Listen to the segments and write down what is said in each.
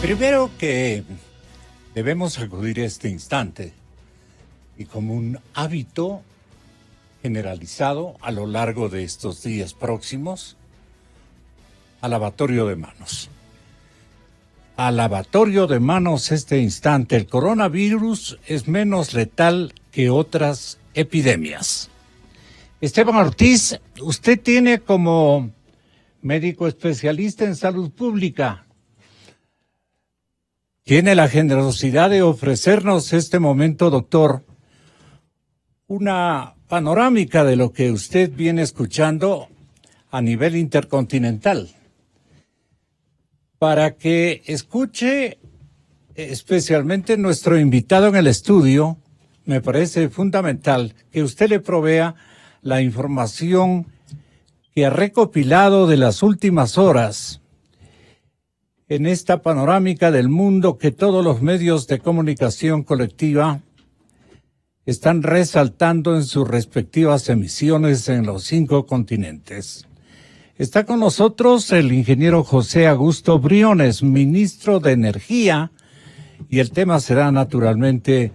Primero que debemos acudir a este instante y como un hábito generalizado a lo largo de estos días próximos, al lavatorio de manos. Al lavatorio de manos este instante. El coronavirus es menos letal que otras epidemias. Esteban Ortiz, usted tiene como médico especialista en salud pública, tiene la generosidad de ofrecernos este momento, doctor, una panorámica de lo que usted viene escuchando a nivel intercontinental, para que escuche especialmente nuestro invitado en el estudio. Me parece fundamental que usted le provea la información que ha recopilado de las últimas horas en esta panorámica del mundo que todos los medios de comunicación colectiva están resaltando en sus respectivas emisiones en los 5 continentes. Está con nosotros el ingeniero José Augusto Briones, ministro de Energía, y el tema será naturalmente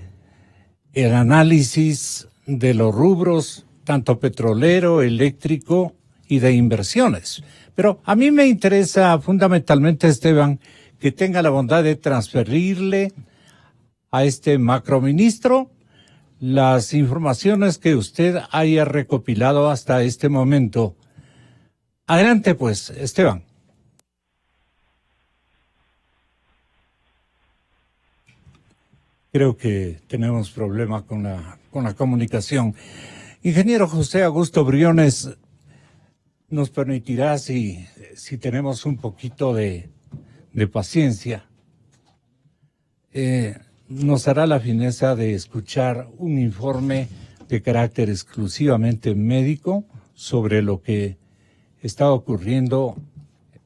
el análisis de los rubros, tanto petrolero, eléctrico y de inversiones. Pero a mí me interesa fundamentalmente, Esteban, que tenga la bondad de transferirle a este macroministro las informaciones que usted haya recopilado hasta este momento. Adelante, pues, Esteban. Creo que tenemos problemas con la comunicación. Ingeniero José Augusto Briones, nos permitirá, si tenemos un poquito de paciencia, nos hará la fineza de escuchar un informe de carácter exclusivamente médico sobre lo que está ocurriendo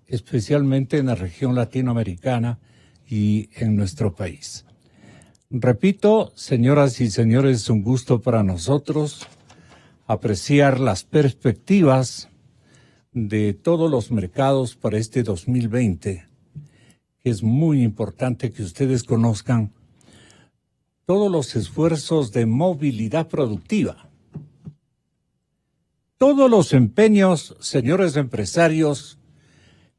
especialmente en la región latinoamericana y en nuestro país. Repito, señoras y señores, es un gusto para nosotros apreciar las perspectivas de todos los mercados para este 2020, que es muy importante que ustedes conozcan todos los esfuerzos de movilidad productiva. Todos los empeños, señores empresarios,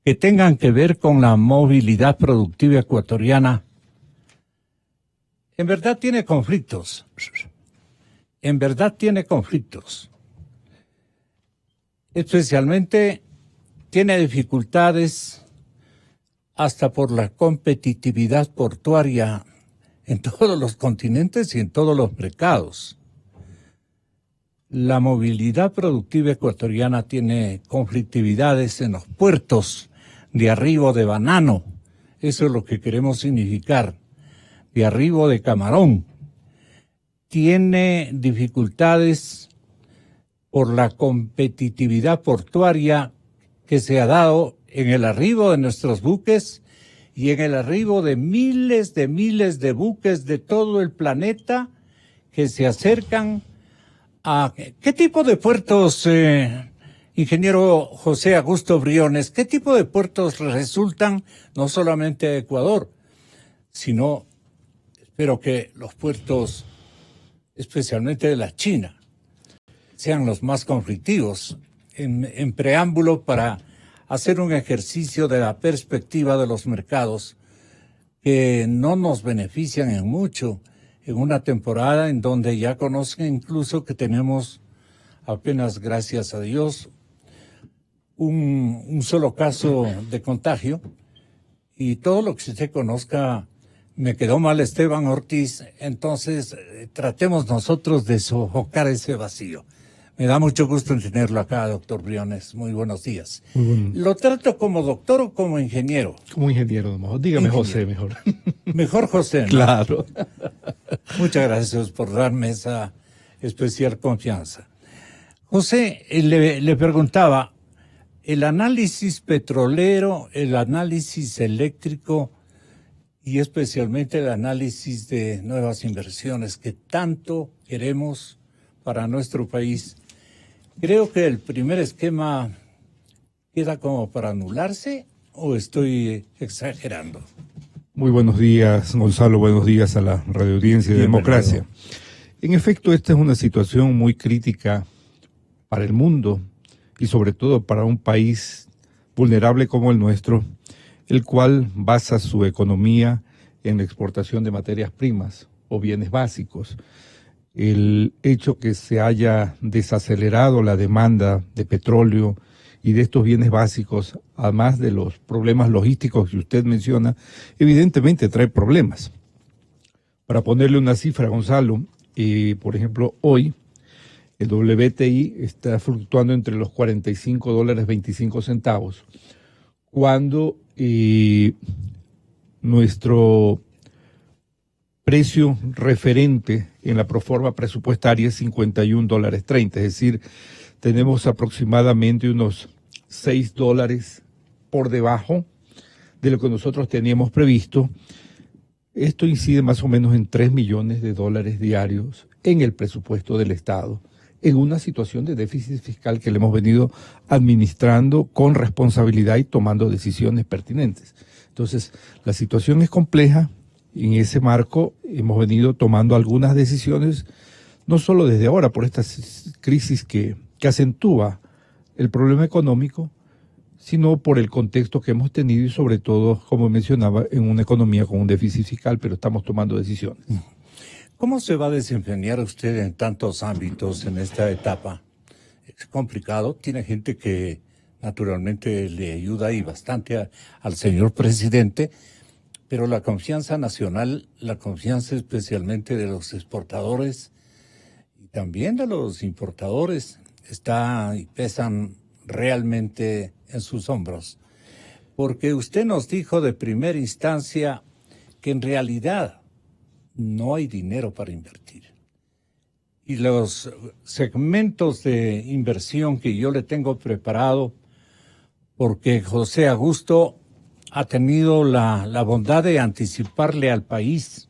que tengan que ver con la movilidad productiva ecuatoriana, en verdad tiene conflictos. En verdad tiene conflictos. Especialmente tiene dificultades hasta por la competitividad portuaria en todos los continentes y en todos los mercados. La movilidad productiva ecuatoriana tiene conflictividades en los puertos de arribo de Banano, eso es lo que queremos significar, de arribo de Camarón. Tiene dificultades por la competitividad portuaria que se ha dado en el arribo de nuestros buques y en el arribo de miles de buques de todo el planeta que se acercan a... ¿Qué tipo de puertos, ingeniero José Augusto Briones, qué tipo de puertos resultan no solamente a Ecuador, sino, espero que los puertos especialmente de la China sean los más conflictivos? En preámbulo, para hacer un ejercicio de la perspectiva de los mercados que no nos benefician en mucho en una temporada en donde ya conozcan incluso que tenemos apenas, gracias a Dios, un solo caso de contagio, y todo lo que usted conozca. Me quedó mal Esteban Ortiz, entonces tratemos nosotros de sofocar ese vacío. Me da mucho gusto en tenerlo acá, doctor Briones. Muy buenos días. ¿Lo trato como doctor o como ingeniero? Como ingeniero, mejor. Dígame ingeniero. José, mejor. Mejor José, ¿no? Claro. Muchas gracias por darme esa especial confianza. José, le preguntaba, el análisis petrolero, el análisis eléctrico y especialmente el análisis de nuevas inversiones que tanto queremos para nuestro país, creo que el primer esquema queda como para anularse, ¿o estoy exagerando? Muy buenos días, Gonzalo. Buenos días a la radioaudiencia de Democracia. En efecto, esta es una situación muy crítica para el mundo y sobre todo para un país vulnerable como el nuestro, el cual basa su economía en la exportación de materias primas o bienes básicos. El hecho que se haya desacelerado la demanda de petróleo y de estos bienes básicos, además de los problemas logísticos que usted menciona, evidentemente trae problemas. Para ponerle una cifra, Gonzalo, por ejemplo, hoy el WTI está fluctuando entre los $45.25, cuando nuestro precio referente en la proforma presupuestaria es $51.30, es decir, tenemos aproximadamente unos $6 por debajo de lo que nosotros teníamos previsto. Esto incide más o menos en $3 millones diarios en el presupuesto del Estado, en una situación de déficit fiscal que le hemos venido administrando con responsabilidad y tomando decisiones pertinentes. Entonces, la situación es compleja. En ese marco hemos venido tomando algunas decisiones, no solo desde ahora por esta crisis que acentúa el problema económico, sino por el contexto que hemos tenido y sobre todo, como mencionaba, en una economía con un déficit fiscal, pero estamos tomando decisiones. ¿Cómo se va a desempeñar usted en tantos ámbitos en esta etapa? Es complicado, tiene gente que naturalmente le ayuda y bastante al señor presidente, pero la confianza nacional, la confianza especialmente de los exportadores y también de los importadores, está y pesan realmente en sus hombros. Porque usted nos dijo de primera instancia que en realidad no hay dinero para invertir. Y los segmentos de inversión que yo le tengo preparado, porque José Augusto ha tenido la bondad de anticiparle al país,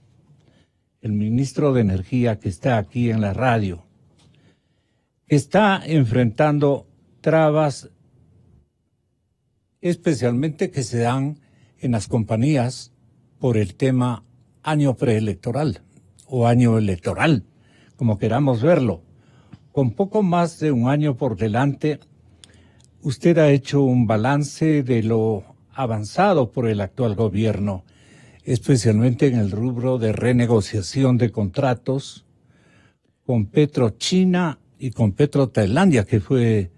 el ministro de Energía que está aquí en la radio, está enfrentando trabas especialmente que se dan en las compañías por el tema año preelectoral o año electoral, como queramos verlo. Con poco más de un año por delante, usted ha hecho un balance de lo avanzado por el actual gobierno, especialmente en el rubro de renegociación de contratos con PetroChina y con PetroTailandia, que fue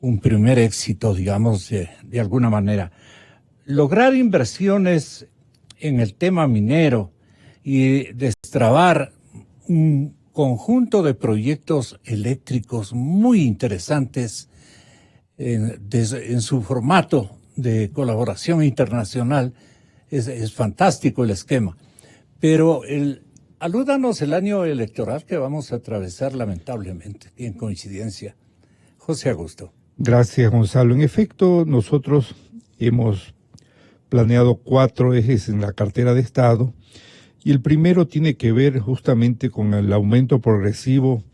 un primer éxito, digamos, de alguna manera. Lograr inversiones en el tema minero y destrabar un conjunto de proyectos eléctricos muy interesantes en su formato de colaboración internacional, es fantástico el esquema. Pero alúdanos el año electoral que vamos a atravesar lamentablemente, y en coincidencia. José Augusto. Gracias, Gonzalo. En efecto, nosotros hemos planeado 4 ejes en la cartera de Estado y el primero tiene que ver justamente con el aumento progresivo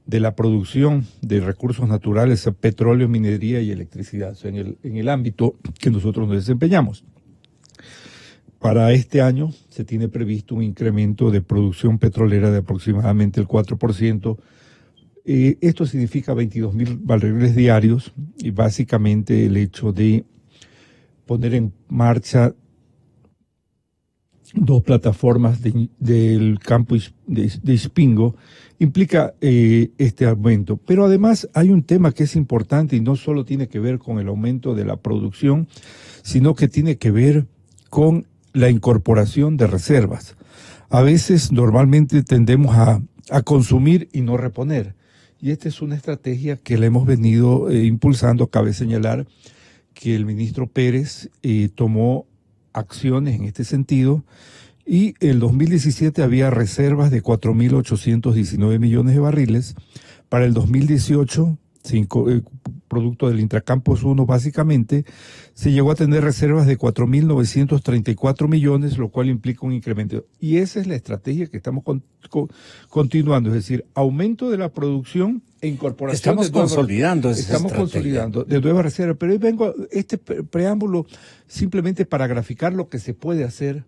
de la producción de recursos naturales, petróleo, minería y electricidad, o sea, en el ámbito que nosotros nos desempeñamos. Para este año se tiene previsto un incremento de producción petrolera de aproximadamente el 4%. Esto significa 22,000 barriles diarios y básicamente el hecho de poner en marcha 2 plataformas del campo de Ispingo implica este aumento. Pero además hay un tema que es importante y no solo tiene que ver con el aumento de la producción, sino que tiene que ver con la incorporación de reservas. A veces normalmente tendemos a consumir y no reponer. Y esta es una estrategia que la hemos venido impulsando. Cabe señalar que el ministro Pérez tomó acciones en este sentido y en 2017 había reservas de 4.819 millones de barriles. Para el 2018 producto del Intracampos 1 básicamente, se llegó a tener reservas de 4.934 millones, lo cual implica un incremento. Y esa es la estrategia que estamos continuando, es decir, aumento de la producción e incorporación Estamos consolidando esa Estamos estrategia. consolidando de nuevas reservas. Pero hoy vengo a este preámbulo simplemente para graficar lo que se puede hacer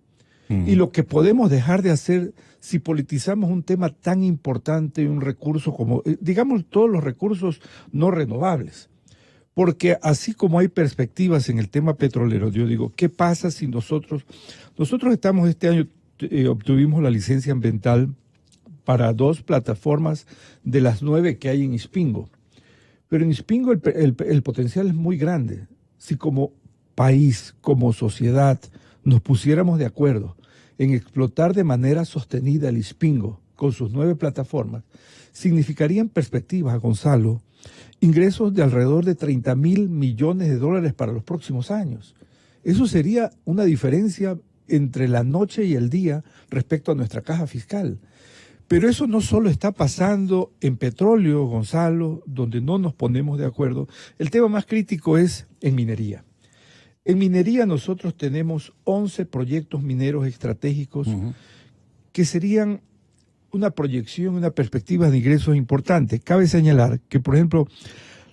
y lo que podemos dejar de hacer si politizamos un tema tan importante, un recurso como, digamos, todos los recursos no renovables. Porque así como hay perspectivas en el tema petrolero, yo digo, ¿qué pasa si nosotros estamos este año, obtuvimos la licencia ambiental para 2 plataformas de las 9 que hay en Ispingo? Pero en Ispingo el potencial es muy grande. Si como país, como sociedad, nos pusiéramos de acuerdo en explotar de manera sostenida el Ispingo con sus 9 plataformas, significarían perspectivas, Gonzalo, ingresos de alrededor de 30.000 millones de dólares para los próximos años. Eso sería una diferencia entre la noche y el día respecto a nuestra caja fiscal. Pero eso no solo está pasando en petróleo, Gonzalo, donde no nos ponemos de acuerdo. El tema más crítico es en minería. En minería nosotros tenemos 11 proyectos mineros estratégicos que serían una proyección, una perspectiva de ingresos importante. Cabe señalar que, por ejemplo,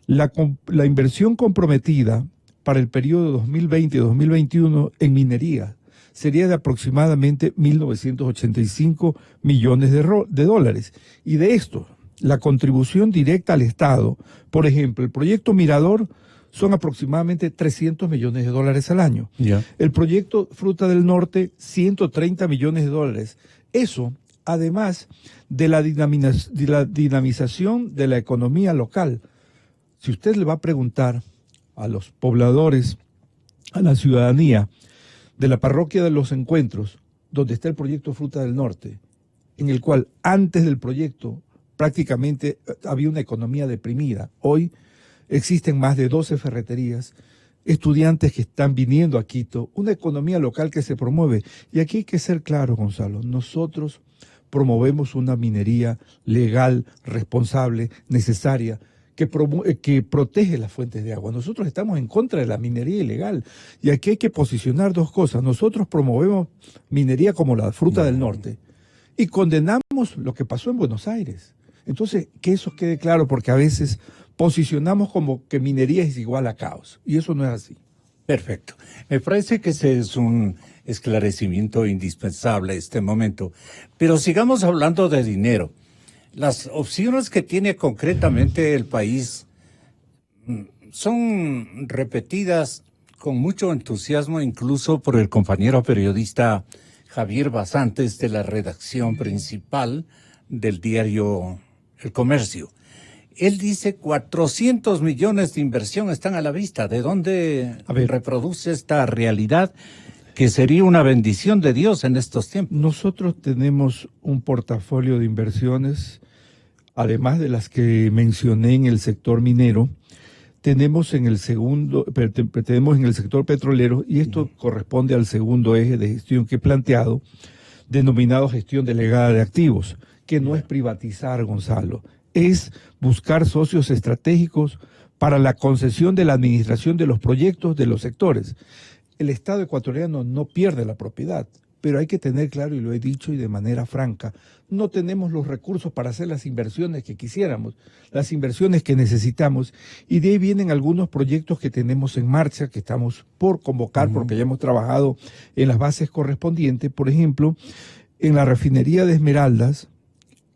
la inversión comprometida para el periodo 2020-2021 en minería sería de aproximadamente 1.985 millones de dólares. Y de esto, la contribución directa al Estado, por ejemplo, el proyecto Mirador, son aproximadamente 300 millones de dólares al año. Yeah. El proyecto Fruta del Norte, 130 millones de dólares. Eso, además de la dinamización de la economía local. Si usted le va a preguntar a los pobladores, a la ciudadanía de la parroquia de Los Encuentros, donde está el proyecto Fruta del Norte, en el cual antes del proyecto prácticamente había una economía deprimida. Hoy existen más de 12 ferreterías, estudiantes que están viniendo a Quito, una economía local que se promueve. Y aquí hay que ser claro, Gonzalo, nosotros promovemos una minería legal, responsable, necesaria, que protege las fuentes de agua. Nosotros estamos en contra de la minería ilegal. Y aquí hay que posicionar 2 cosas. Nosotros promovemos minería como la Fruta del Norte y condenamos lo que pasó en Buenos Aires. Entonces, que eso quede claro, porque a veces posicionamos como que minería es igual a caos, y eso no es así. Perfecto. Me parece que ese es un esclarecimiento indispensable en este momento. Pero sigamos hablando de dinero. Las opciones que tiene concretamente el país son repetidas con mucho entusiasmo, incluso por el compañero periodista Javier Basantes de la redacción principal del diario El Comercio. Él dice 400 millones de inversión están a la vista. ¿De dónde reproduce esta realidad que sería una bendición de Dios en estos tiempos? Nosotros tenemos un portafolio de inversiones, además de las que mencioné en el sector minero, tenemos en el sector petrolero, y esto corresponde al segundo eje de gestión que he planteado, denominado gestión delegada de activos, que no es privatizar, Gonzalo, es buscar socios estratégicos para la concesión de la administración de los proyectos de los sectores. El Estado ecuatoriano no pierde la propiedad, pero hay que tener claro, y lo he dicho y de manera franca, no tenemos los recursos para hacer las inversiones que quisiéramos, las inversiones que necesitamos, y de ahí vienen algunos proyectos que tenemos en marcha, que estamos por convocar, porque ya hemos trabajado en las bases correspondientes. Por ejemplo, en la refinería de Esmeraldas,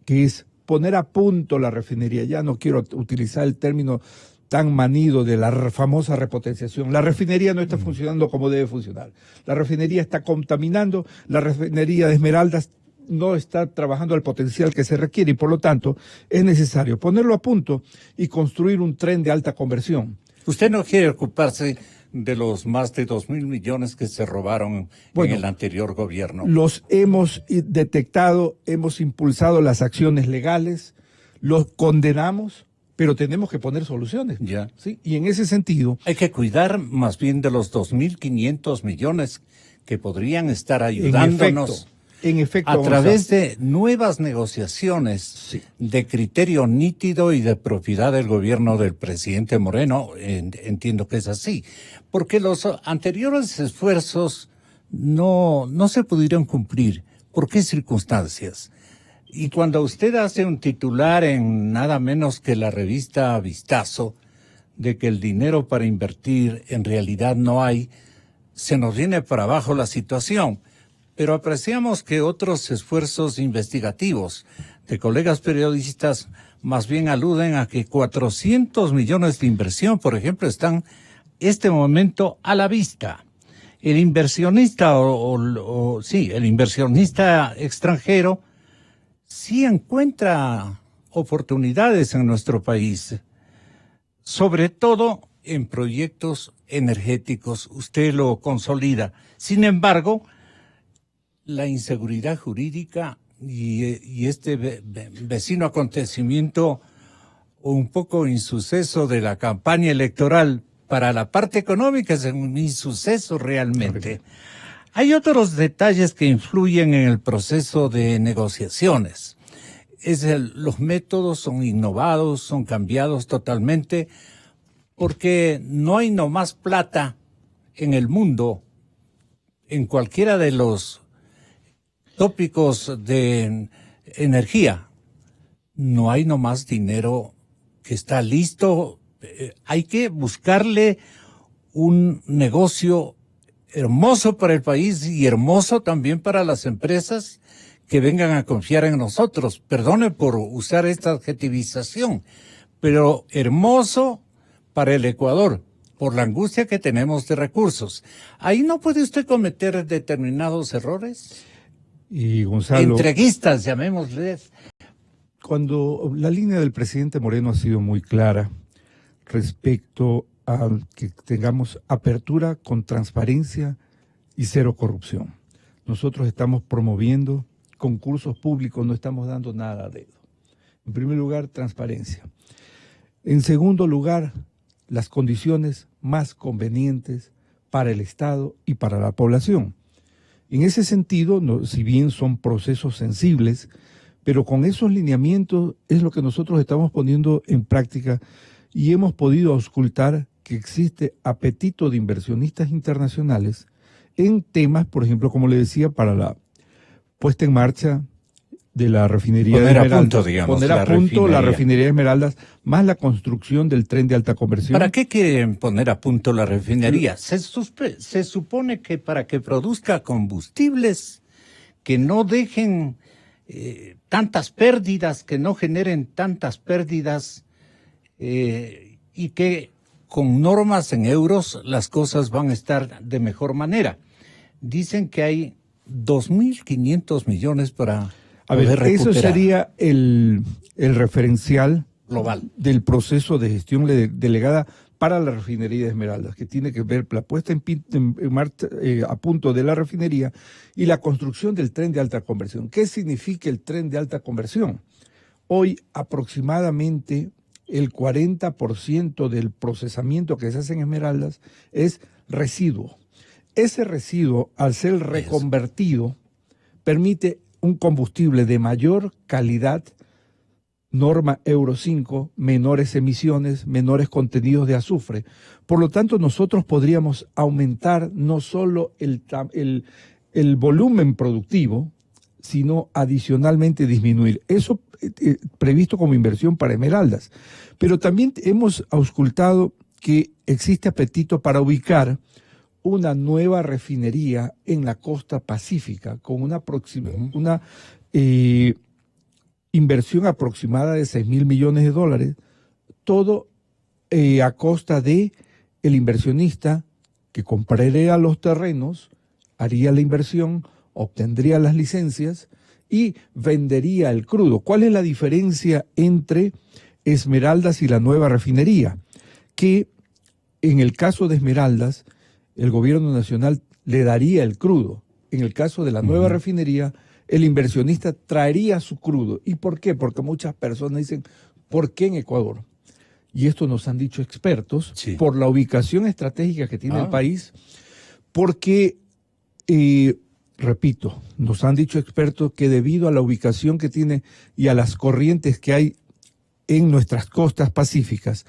que es poner a punto la refinería. Ya no quiero utilizar el término tan manido de la famosa repotenciación. La refinería no está funcionando como debe funcionar. La refinería está contaminando, la refinería de Esmeraldas no está trabajando al potencial que se requiere, y por lo tanto es necesario ponerlo a punto y construir un tren de alta conversión. Usted no quiere ocuparse de los más de 2.000 millones que se robaron en el anterior gobierno. Los hemos detectado, hemos impulsado las acciones legales, los condenamos, pero tenemos que poner soluciones. Ya. ¿Sí? Y en ese sentido, hay que cuidar más bien de los 2.500 millones que podrían estar ayudándonos En efecto, a Gonzalo. través de nuevas negociaciones Sí. de criterio nítido y de propiedad del gobierno del presidente Moreno. Entiendo que es así, porque los anteriores esfuerzos no se pudieron cumplir. ¿Por qué circunstancias? Y cuando usted hace un titular en nada menos que la revista Vistazo, de que el dinero para invertir en realidad no hay, se nos viene para abajo la situación. Pero apreciamos que otros esfuerzos investigativos de colegas periodistas más bien aluden a que 400 millones de inversión, por ejemplo, están este momento a la vista. El inversionista el inversionista extranjero sí encuentra oportunidades en nuestro país, sobre todo en proyectos energéticos. Usted lo consolida. Sin embargo, la inseguridad jurídica y este vecino acontecimiento, un poco insuceso de la campaña electoral para la parte económica, es un insuceso realmente. Hay otros detalles que influyen en el proceso de negociaciones. Los métodos son innovados, son cambiados totalmente, porque no hay nomás plata en el mundo, en cualquiera de los tópicos de energía. No hay nomás dinero que está listo. Hay que buscarle un negocio hermoso para el país y hermoso también para las empresas que vengan a confiar en nosotros. Perdone por usar esta adjetivización, pero hermoso para el Ecuador, por la angustia que tenemos de recursos. ¿Ahí no puede usted cometer determinados errores? Y Gonzalo, Entreguistas, llamémosles. cuando la línea del presidente Moreno ha sido muy clara respecto a que tengamos apertura con transparencia y cero corrupción. Nosotros estamos promoviendo concursos públicos, no estamos dando nada a dedo. En primer lugar, transparencia. En segundo lugar, las condiciones más convenientes para el Estado y para la población. En ese sentido, si bien son procesos sensibles, pero con esos lineamientos es lo que nosotros estamos poniendo en práctica y hemos podido auscultar que existe apetito de inversionistas internacionales en temas, por ejemplo, como le decía, para la puesta en marcha de la refinería de Esmeraldas. Poner a punto la refinería de Esmeraldas, más la construcción del tren de alta conversión. ¿Para qué quieren poner a punto la refinería? Se supone que para que produzca combustibles que no dejen tantas pérdidas, que no generen tantas pérdidas y que con normas en euros las cosas van a estar de mejor manera. Dicen que hay 2.500 millones para a ver, recuperar. Eso sería el referencial global del proceso de gestión delegada para la refinería de Esmeraldas, que tiene que ver la puesta en marcha a punto de la refinería y la construcción del tren de alta conversión. ¿Qué significa el tren de alta conversión? Hoy aproximadamente el 40% del procesamiento que se hace en Esmeraldas es residuo. Ese residuo, al ser reconvertido, permite un combustible de mayor calidad, norma Euro 5, menores emisiones, menores contenidos de azufre. Por lo tanto, nosotros podríamos aumentar no solo el volumen productivo, sino adicionalmente disminuir. Eso previsto como inversión para Esmeraldas. Pero también hemos auscultado que existe apetito para ubicar una nueva refinería en la costa pacífica con una inversión aproximada de $6.000 millones, todo a costa de el inversionista que compraría los terrenos, haría la inversión, obtendría las licencias y vendería el crudo. ¿Cuál es la diferencia entre Esmeraldas y la nueva refinería? Que en el caso de Esmeraldas, el gobierno nacional le daría el crudo. En el caso de la nueva refinería, el inversionista traería su crudo. ¿Y por qué? Porque muchas personas dicen, ¿por qué en Ecuador? Y esto nos han dicho expertos, por la ubicación estratégica que tiene el país, porque repito, nos han dicho expertos que debido a la ubicación que tiene y a las corrientes que hay en nuestras costas pacíficas,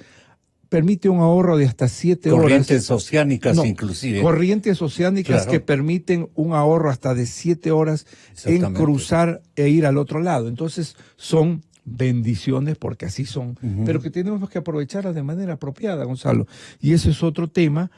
permite un ahorro de hasta 7 horas. Corrientes oceánicas No, inclusive. Corrientes oceánicas, Claro. que permiten un ahorro hasta de 7 horas en Exactamente. cruzar e ir al otro lado. Entonces son bendiciones, porque así son, pero que tenemos que aprovecharlas de manera apropiada, Gonzalo. Y ese es otro tema.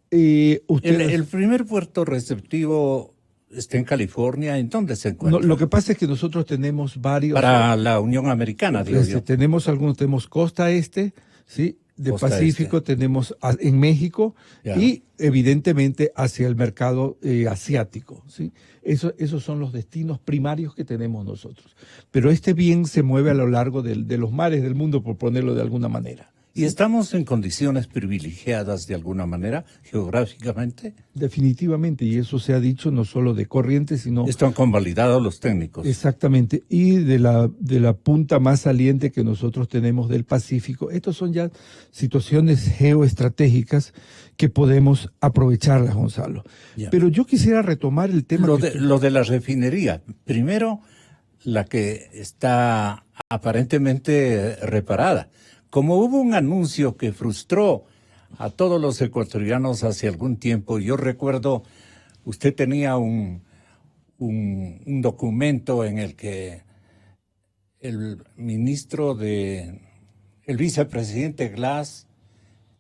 Ustedes, El primer puerto receptivo está en California. ¿En dónde se encuentra? lo que pasa es que nosotros tenemos varios. Para la Unión Americana, digo yo. Tenemos algunos, tenemos costa este, ¿sí? De Costa Pacífico, este. tenemos en México Ya. y evidentemente hacia el mercado asiático, ¿sí? Esos son los destinos primarios que tenemos nosotros. Pero este bien se mueve a lo largo de los mares del mundo, por ponerlo de alguna manera. ¿Y estamos en condiciones privilegiadas de alguna manera, geográficamente? Definitivamente, y eso se ha dicho no solo de Corrientes, sino Esto han convalidado los técnicos. exactamente, y de la punta más saliente que nosotros tenemos del Pacífico. Estas son ya situaciones geoestratégicas que podemos aprovecharlas, Gonzalo. Ya. Pero yo quisiera retomar el tema Lo de la refinería. Primero, la que está aparentemente reparada. Como hubo un anuncio que frustró a todos los ecuatorianos hace algún tiempo, yo recuerdo, usted tenía un documento en el que el vicepresidente Glass,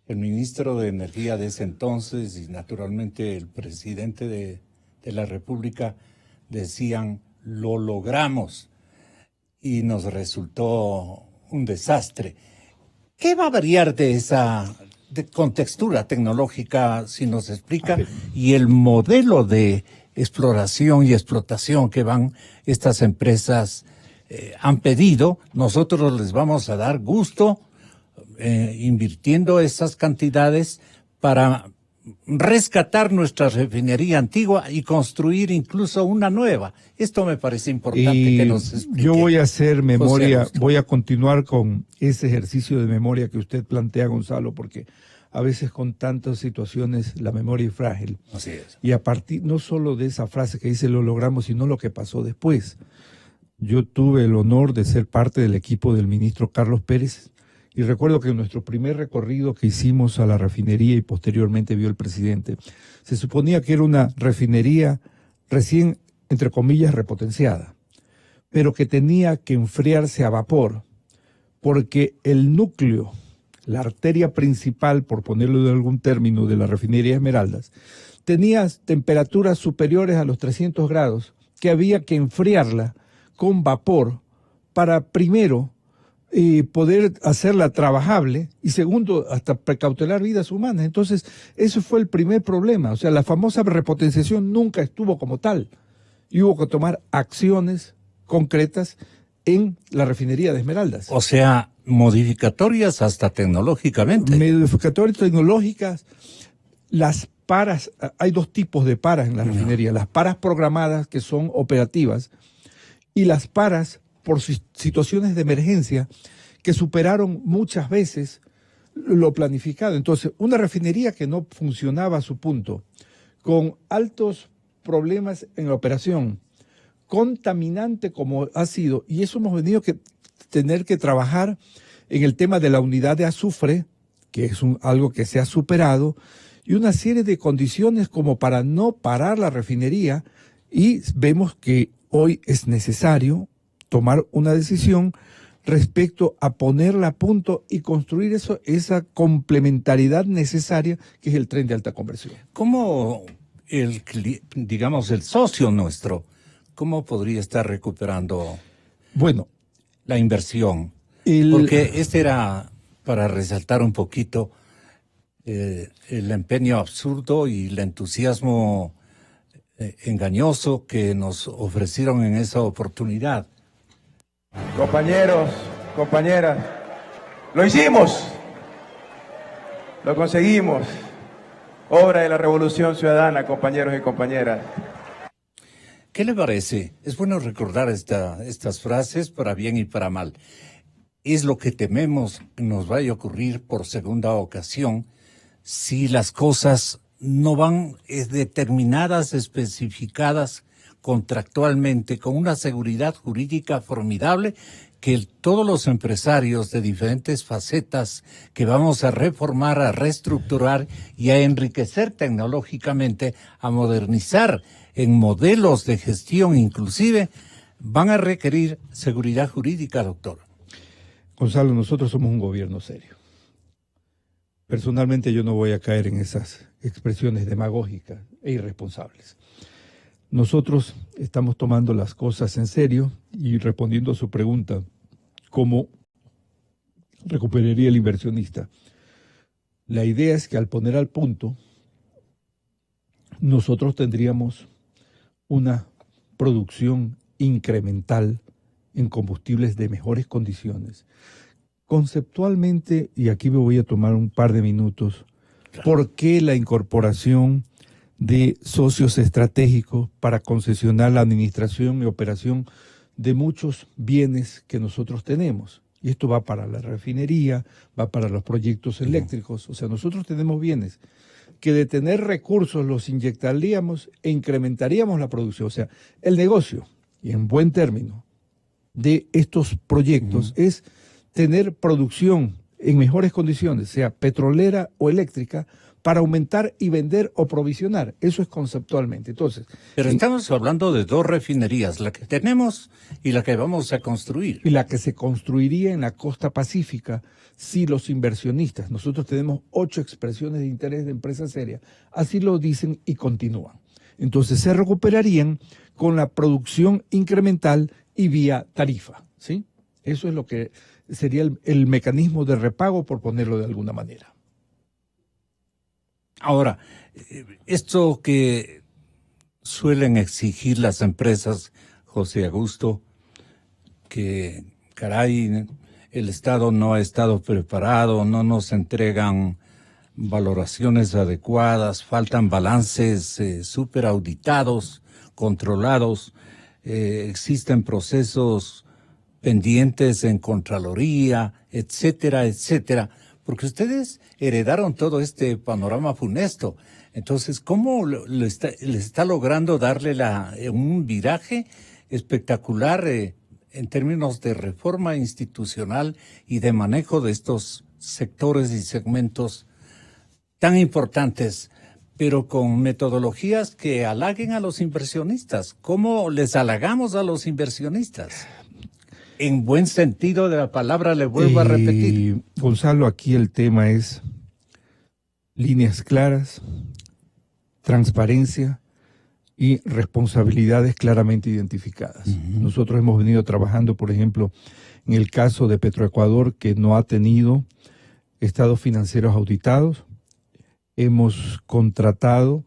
el ministro de Energía de ese entonces y naturalmente el presidente de la República decían, lo logramos, y nos resultó un desastre. ¿Qué va a variar de esa contextura tecnológica, si nos explica, y el modelo de exploración y explotación que estas empresas han pedido? Nosotros les vamos a dar gusto invirtiendo esas cantidades para rescatar nuestra refinería antigua y construir incluso una nueva. Esto me parece importante que nos explique. Yo voy a hacer memoria, Augusto. voy a continuar con ese ejercicio de memoria que usted plantea, Gonzalo, porque a veces con tantas situaciones la memoria es frágil. Así es. Y a partir no solo de esa frase que dice lo logramos, sino lo que pasó después. Yo tuve el honor de ser parte del equipo del ministro Carlos Pérez, y recuerdo que en nuestro primer recorrido que hicimos a la refinería y posteriormente vio el presidente, se suponía que era una refinería recién, entre comillas, repotenciada, pero que tenía que enfriarse a vapor, porque el núcleo, la arteria principal, por ponerlo de algún término, de la refinería Esmeraldas, tenía temperaturas superiores a los 300 grados, que había que enfriarla con vapor para, primero, poder hacerla trabajable, y segundo, hasta precautelar vidas humanas. Entonces, eso fue el primer problema. O sea, la famosa repotenciación nunca estuvo como tal, y hubo que tomar acciones concretas en la refinería de Esmeraldas. O sea, modificatorias hasta tecnológicamente. Modificatorias tecnológicas, las paras, hay dos tipos de paras en la refinería: las paras programadas, que son operativas, y las paras por situaciones de emergencia que superaron muchas veces lo planificado. Entonces, una refinería que no funcionaba a su punto, con altos problemas en la operación, contaminante como ha sido, y eso hemos venido que tener que trabajar en el tema de la unidad de azufre, que es algo que se ha superado, y una serie de condiciones como para no parar la refinería, y vemos que hoy es necesario tomar una decisión respecto a ponerla a punto y construir esa complementariedad necesaria que es el tren de alta conversión. ¿Cómo digamos, el socio nuestro, cómo podría estar recuperando la inversión? Porque este era, para resaltar un poquito, el empeño absurdo y el entusiasmo engañoso que nos ofrecieron en esa oportunidad. Compañeros, compañeras, lo hicimos, lo conseguimos. Obra de la Revolución Ciudadana, compañeros y compañeras. ¿Qué le parece? Es bueno recordar estas frases para bien y para mal. Es lo que tememos nos vaya a ocurrir por segunda ocasión si las cosas no van determinadas, especificadas contractualmente, con una seguridad jurídica formidable que todos los empresarios de diferentes facetas que vamos a reformar, a reestructurar y a enriquecer tecnológicamente, a modernizar en modelos de gestión inclusive, van a requerir seguridad jurídica, doctor. Gonzalo, nosotros somos un gobierno serio. Personalmente yo no voy a caer en esas expresiones demagógicas e irresponsables. Nosotros estamos tomando las cosas en serio y respondiendo a su pregunta, ¿cómo recuperaría el inversionista? La idea es que al poner al punto, nosotros tendríamos una producción incremental en combustibles de mejores condiciones. Conceptualmente, y aquí me voy a tomar un par de minutos, ¿por qué la incorporación de socios estratégicos para concesionar la administración y operación de muchos bienes que nosotros tenemos? Y esto va para la refinería, va para los proyectos eléctricos. O sea, nosotros tenemos bienes que de tener recursos los inyectaríamos e incrementaríamos la producción. O sea, el negocio, y en buen término, de estos proyectos es tener producción en mejores condiciones, sea petrolera o eléctrica, para aumentar y vender o provisionar. Eso es conceptualmente. Entonces, pero estamos hablando de dos refinerías, la que tenemos y la que vamos a construir. Y la que se construiría en la costa pacífica si los inversionistas, nosotros tenemos 8 expresiones de interés de empresas serias, así lo dicen y continúan. Entonces se recuperarían con la producción incremental y vía tarifa, ¿sí? Eso es lo que sería el mecanismo de repago, por ponerlo de alguna manera. Ahora, esto que suelen exigir las empresas, José Augusto, que caray, el Estado no ha estado preparado, no nos entregan valoraciones adecuadas, faltan balances súper auditados, controlados, existen procesos pendientes en Contraloría, etcétera, etcétera, porque ustedes heredaron todo este panorama funesto. Entonces, ¿cómo le está logrando darle un viraje espectacular en términos de reforma institucional y de manejo de estos sectores y segmentos tan importantes, pero con metodologías que halaguen a los inversionistas? ¿Cómo les halagamos a los inversionistas? En buen sentido de la palabra, le vuelvo a repetir. Gonzalo, aquí el tema es líneas claras, transparencia y responsabilidades claramente identificadas. Nosotros hemos venido trabajando, por ejemplo, en el caso de Petroecuador, que no ha tenido estados financieros auditados. Hemos contratado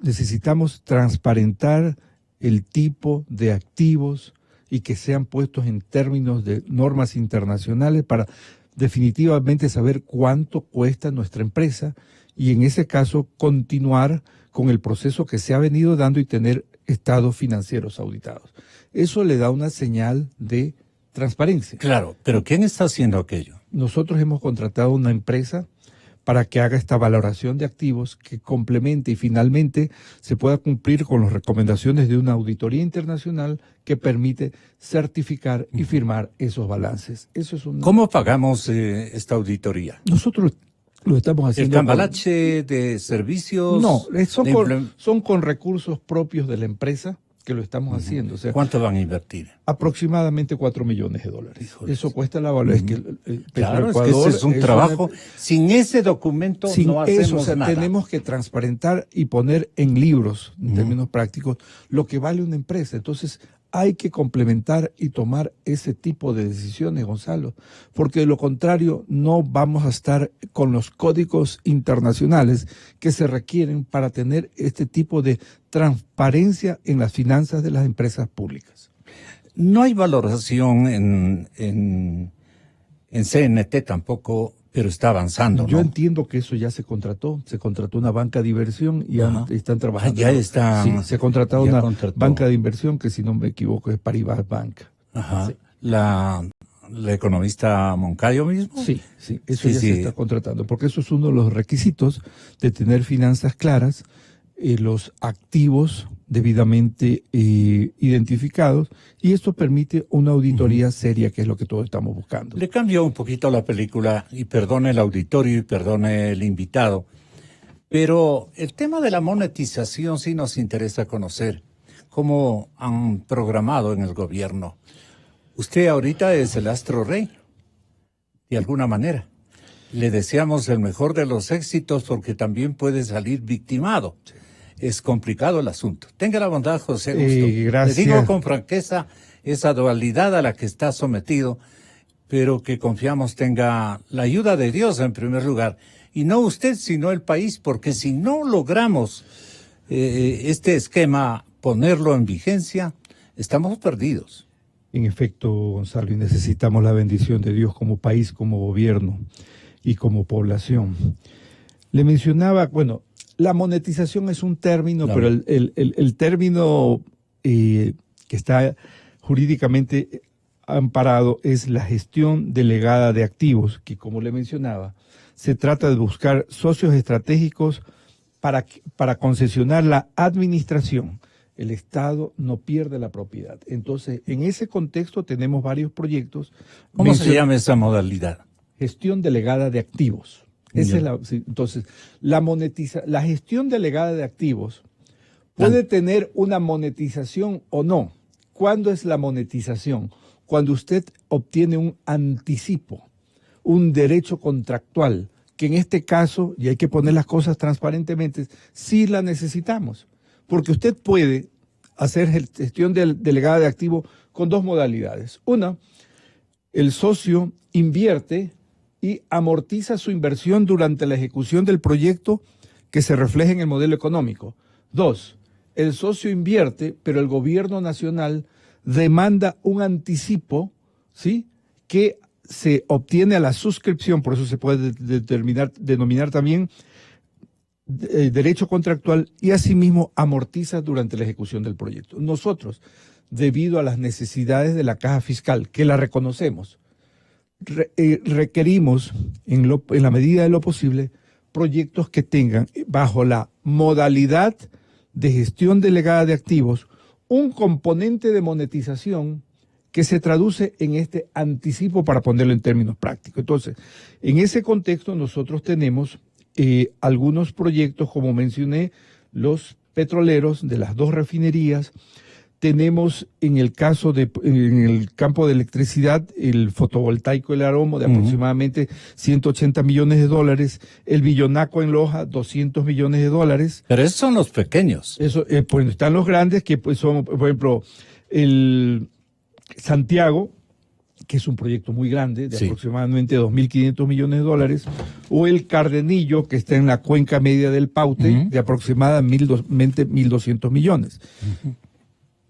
necesitamos transparentar el tipo de activos y que sean puestos en términos de normas internacionales para definitivamente saber cuánto cuesta nuestra empresa y en ese caso continuar con el proceso que se ha venido dando y tener estados financieros auditados. Eso le da una señal de transparencia. Claro, pero ¿quién está haciendo aquello? Nosotros hemos contratado una empresa para que haga esta valoración de activos que complemente y finalmente se pueda cumplir con las recomendaciones de una auditoría internacional que permite certificar y firmar esos balances. Eso es ¿Cómo pagamos esta auditoría? Nosotros lo estamos haciendo. ¿El cambalache de servicios? No, son con recursos propios de la empresa que lo estamos haciendo. O sea, ¿cuánto van a invertir? Aproximadamente $4 millones. Híjoles. Eso cuesta la evaluación. Claro, es que ese es un trabajo. Sin ese documento no hacemos nada. Tenemos que transparentar y poner en libros, en términos prácticos, lo que vale una empresa. Entonces, hay que complementar y tomar ese tipo de decisiones, Gonzalo, porque de lo contrario no vamos a estar con los códigos internacionales que se requieren para tener este tipo de transparencia en las finanzas de las empresas públicas. No hay valoración en CNT tampoco, pero está avanzando, ¿no? Yo entiendo que eso ya se contrató una banca de inversión y están trabajando. Ya está. Sí, se ha contratado banca de inversión que, si no me equivoco, es Paribas Bank. Ajá. Sí. La ¿El economista Moncayo mismo? Sí, eso Sí, ya sí. se está contratando, porque eso es uno de los requisitos de tener finanzas claras, los activos debidamente identificados, y esto permite una auditoría seria, que es lo que todos estamos buscando. Le cambio un poquito la película, y perdone el auditorio y perdone el invitado, pero el tema de la monetización sí nos interesa conocer. ¿Cómo han programado en el gobierno? Usted ahorita es el astro rey, de alguna manera. Le deseamos el mejor de los éxitos porque también puede salir victimado. Es complicado el asunto. Tenga la bondad, José Augusto. Gracias. Le digo con franqueza esa dualidad a la que está sometido, pero que confiamos tenga la ayuda de Dios en primer lugar. Y no usted, sino el país, porque si no logramos este esquema, ponerlo en vigencia, estamos perdidos. En efecto, Gonzalo, y necesitamos la bendición de Dios como país, como gobierno y como población. Le mencionaba, bueno, la monetización es un término, Claro. pero el término que está jurídicamente amparado es la gestión delegada de activos, que como le mencionaba, se trata de buscar socios estratégicos para concesionar la administración. El Estado no pierde la propiedad. Entonces, en ese contexto tenemos varios proyectos. ¿Cómo se llama esa modalidad? Gestión delegada de activos. Esa es entonces, la gestión delegada de activos puede tener una monetización o no. ¿Cuándo es la monetización? Cuando usted obtiene un anticipo, un derecho contractual, que en este caso, y hay que poner las cosas transparentemente, sí la necesitamos. Porque usted puede hacer gestión delegada de activos con dos modalidades. Una, el socio invierte y amortiza su inversión durante la ejecución del proyecto que se refleja en el modelo económico. Dos, el socio invierte, pero el gobierno nacional demanda un anticipo, ¿sí?, que se obtiene a la suscripción, por eso se puede denominar también derecho contractual, y asimismo amortiza durante la ejecución del proyecto. Nosotros, debido a las necesidades de la caja fiscal, que la reconocemos, requerimos, en la medida de lo posible, proyectos que tengan, bajo la modalidad de gestión delegada de activos, un componente de monetización que se traduce en este anticipo, para ponerlo en términos prácticos. Entonces, en ese contexto nosotros tenemos algunos proyectos, como mencioné, los petroleros de las dos refinerías. Tenemos en el campo de electricidad, el fotovoltaico El Aromo, de aproximadamente 180 millones de dólares, el Villonaco en Loja, 200 millones de dólares. Pero esos son los pequeños. Eso, pues están los grandes, que pues son, por ejemplo, el Santiago, que es un proyecto muy grande, de aproximadamente 2.500 millones de dólares, o el Cardenillo, que está en la cuenca media del Paute, de aproximadamente 1.200 millones.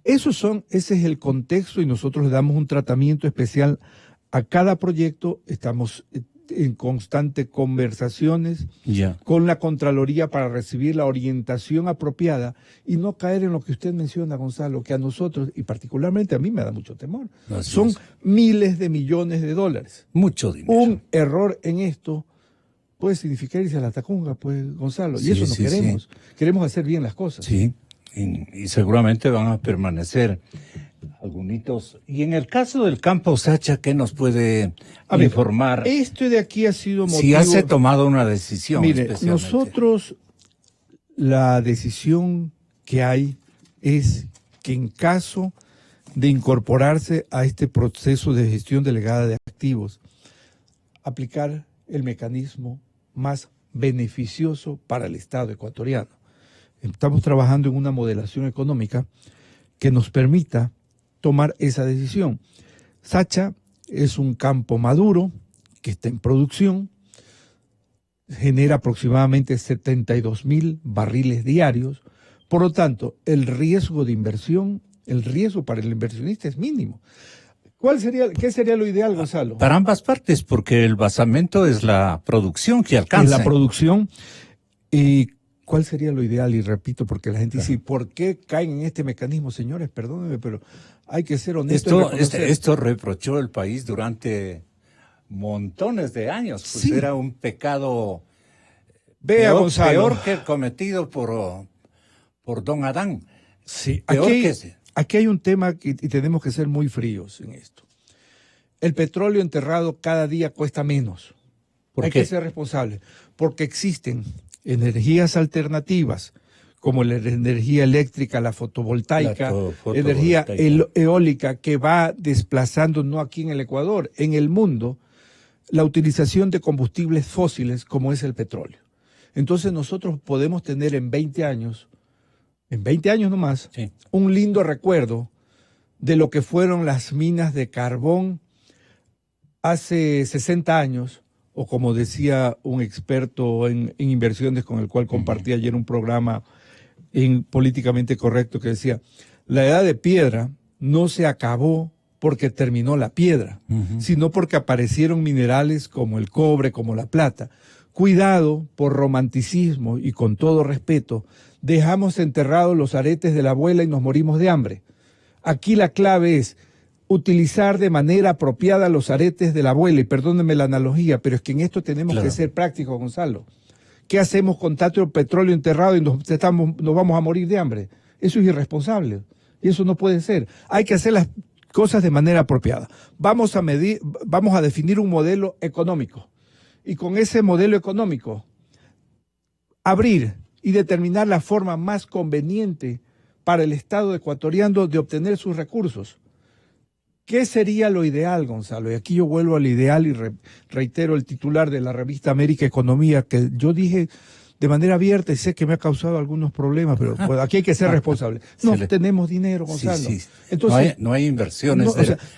Ese es el contexto, y nosotros le damos un tratamiento especial a cada proyecto. Estamos en constante conversaciones con la Contraloría para recibir la orientación apropiada y no caer en lo que usted menciona, Gonzalo, que a nosotros, y particularmente a mí, me da mucho temor. Son miles de millones de dólares. Mucho dinero. Un error en esto puede significar irse a la tacunga, pues, Gonzalo, y eso no queremos. Queremos hacer bien las cosas. Sí, y seguramente van a permanecer algunos. Y en el caso del campo Sacha, ¿qué nos puede informar? Esto de aquí ha sido motivo... Si ya se ha tomado una decisión. Mire, nosotros, la decisión que hay es que en caso de incorporarse a este proceso de gestión delegada de activos, aplicar el mecanismo más beneficioso para el Estado ecuatoriano. Estamos trabajando en una modelación económica que nos permita tomar esa decisión. Sacha es un campo maduro que está en producción, genera aproximadamente 72.000 barriles diarios, por lo tanto, el riesgo de inversión, el riesgo para el inversionista es mínimo. ¿Qué sería lo ideal, Gonzalo? Para ambas partes, porque el basamento es la producción que alcanza. Es la producción, ¿Cuál sería lo ideal? Y repito, porque la gente dice, ¿por qué caen en este mecanismo? Señores, perdónenme, pero hay que ser honestos. Esto reprochó el país durante montones de años, pues Sí. era un pecado Vea, Gonzalo. peor que el cometido por don Adán. Sí, Peor aquí, que ese. aquí hay un tema y tenemos que ser muy fríos en esto. El petróleo enterrado cada día cuesta menos. ¿Por Hay qué? que ser responsables, porque existen energías alternativas, como la energía eléctrica, la fotovoltaica, fotovoltaica. energía eólica, que va desplazando, no aquí en el Ecuador, en el mundo, la utilización de combustibles fósiles como es el petróleo. Entonces nosotros podemos tener en 20 años nomás, Sí. un lindo recuerdo de lo que fueron las minas de carbón hace 60 años, o como decía un experto en inversiones con el cual compartí ayer un programa en Políticamente Correcto, que decía, la edad de piedra no se acabó porque terminó la piedra, sino porque aparecieron minerales como el cobre, como la plata. Cuidado, por romanticismo y con todo respeto, dejamos enterrados los aretes de la abuela y nos morimos de hambre. Aquí la clave es utilizar de manera apropiada los aretes de la abuela, y perdónenme la analogía, pero es que en esto tenemos Claro. que ser prácticos, Gonzalo. ¿Qué hacemos con tanto petróleo enterrado y nos vamos a morir de hambre? Eso es irresponsable y eso no puede ser. Hay que hacer las cosas de manera apropiada. Vamos a definir un modelo económico y con ese modelo económico abrir y determinar la forma más conveniente para el Estado ecuatoriano de obtener sus recursos. ¿Qué sería lo ideal, Gonzalo? Y aquí yo vuelvo al ideal y reitero el titular de la revista América Economía, que yo dije de manera abierta y sé que me ha causado algunos problemas, pero pues, aquí hay que ser responsable. No tenemos dinero, Gonzalo. Sí, sí. Entonces, no hay inversiones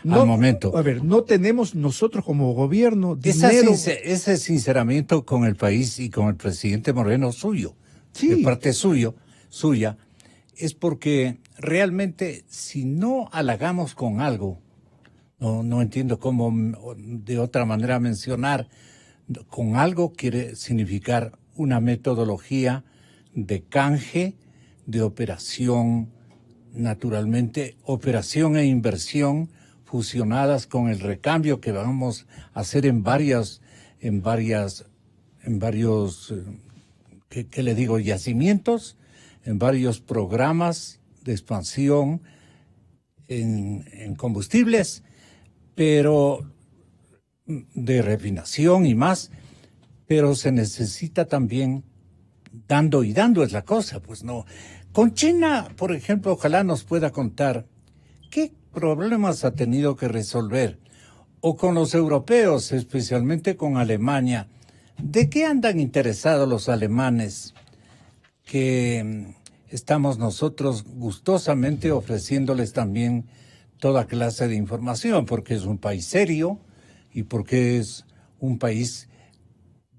no, al momento. A ver, no tenemos nosotros como gobierno dinero. Ese sinceramiento con el país y con el presidente Moreno suyo, Sí. de parte suya, es porque realmente si no halagamos con algo, no entiendo cómo de otra manera mencionar, con algo quiere significar una metodología de canje, de operación, naturalmente, operación e inversión fusionadas con el recambio que vamos a hacer en varios, ¿qué le digo? Yacimientos, en varios programas de expansión en combustibles, pero de refinación y más, pero se necesita también dando y dando es la cosa, pues no. Con China, por ejemplo, ojalá nos pueda contar qué problemas ha tenido que resolver, o con los europeos, especialmente con Alemania. ¿De qué andan interesados los alemanes que estamos nosotros gustosamente ofreciéndoles también toda clase de información? Porque es un país serio y porque es un país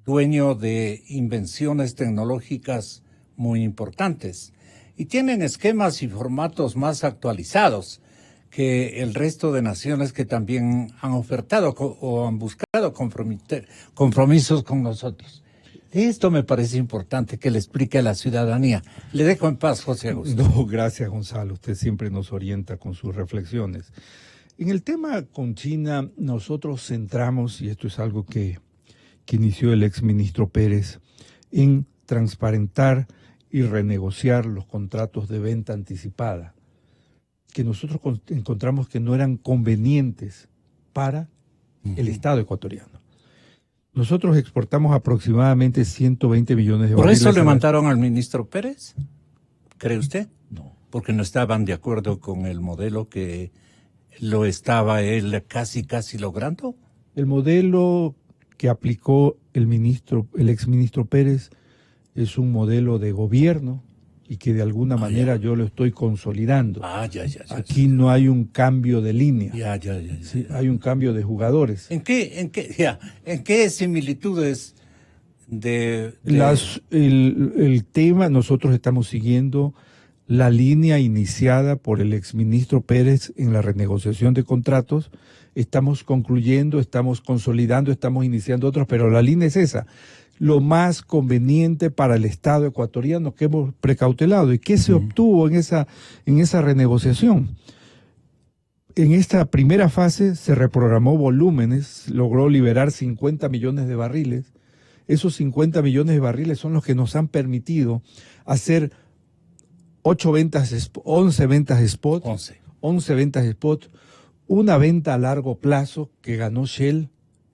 dueño de invenciones tecnológicas muy importantes. Y tienen esquemas y formatos más actualizados que el resto de naciones que también han ofertado o han buscado compromisos con nosotros. Esto me parece importante que le explique a la ciudadanía. Le dejo en paz, José Augusto. No, gracias, Gonzalo. Usted siempre nos orienta con sus reflexiones. En el tema con China, nosotros centramos, y esto es algo que inició el exministro Pérez, en transparentar y renegociar los contratos de venta anticipada, que nosotros encontramos que no eran convenientes para el Estado ecuatoriano. Nosotros exportamos aproximadamente 120 millones de ¿Por barriles. eso le mandaron al ministro Pérez? ¿Cree usted? No. Porque no estaban de acuerdo con el modelo que lo estaba él casi logrando. El modelo que aplicó el exministro Pérez es un modelo de gobierno y que de alguna manera yo lo estoy consolidando. Ya. Aquí no hay un cambio de línea. Ya. Sí, hay un cambio de jugadores. ¿En qué similitudes El tema, nosotros estamos siguiendo la línea iniciada por el exministro Pérez en la renegociación de contratos. Estamos concluyendo, estamos consolidando, estamos iniciando otros, pero la línea es esa. lo más conveniente para el Estado ecuatoriano que hemos precautelado. ¿Y qué se obtuvo en esa renegociación? En esta primera fase se reprogramó volúmenes, logró liberar 50 millones de barriles. Esos 50 millones de barriles son los que nos han permitido hacer 11 ventas spot, 11 ventas spot, una venta a largo plazo que ganó Shell,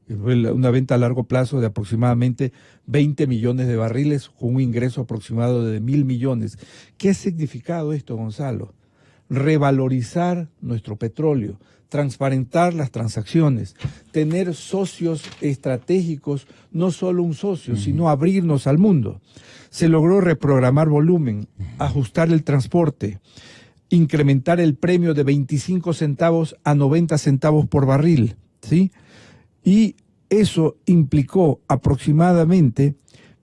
una venta a largo plazo de aproximadamente 20 millones de barriles con un ingreso aproximado de 1.000 millones. ¿Qué ha significado esto, Gonzalo? Revalorizar nuestro petróleo, transparentar las transacciones, tener socios estratégicos, no solo un socio, sino abrirnos al mundo. Se logró reprogramar volumen, ajustar el transporte, incrementar el premio de 25 centavos a 90 centavos por barril, ¿sí? Y eso implicó aproximadamente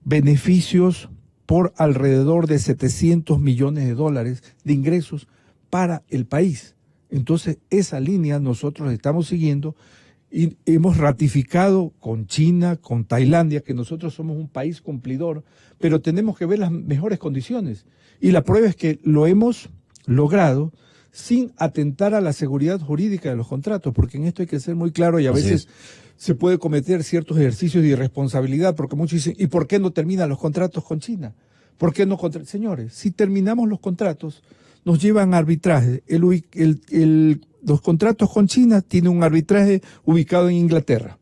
beneficios por alrededor de 700 millones de dólares de ingresos para el país. Entonces, esa línea nosotros estamos siguiendo y hemos ratificado con China, con Tailandia, que nosotros somos un país cumplidor, pero tenemos que ver las mejores condiciones. Y la prueba es que lo hemos logrado sin atentar a la seguridad jurídica de los contratos, porque en esto hay que ser muy claro y a veces se puede cometer ciertos ejercicios de irresponsabilidad, porque muchos dicen, ¿y por qué no terminan los contratos con China? ¿Por qué no? Señores, si terminamos los contratos, nos llevan a arbitraje. Los contratos con China tienen un arbitraje ubicado en Inglaterra.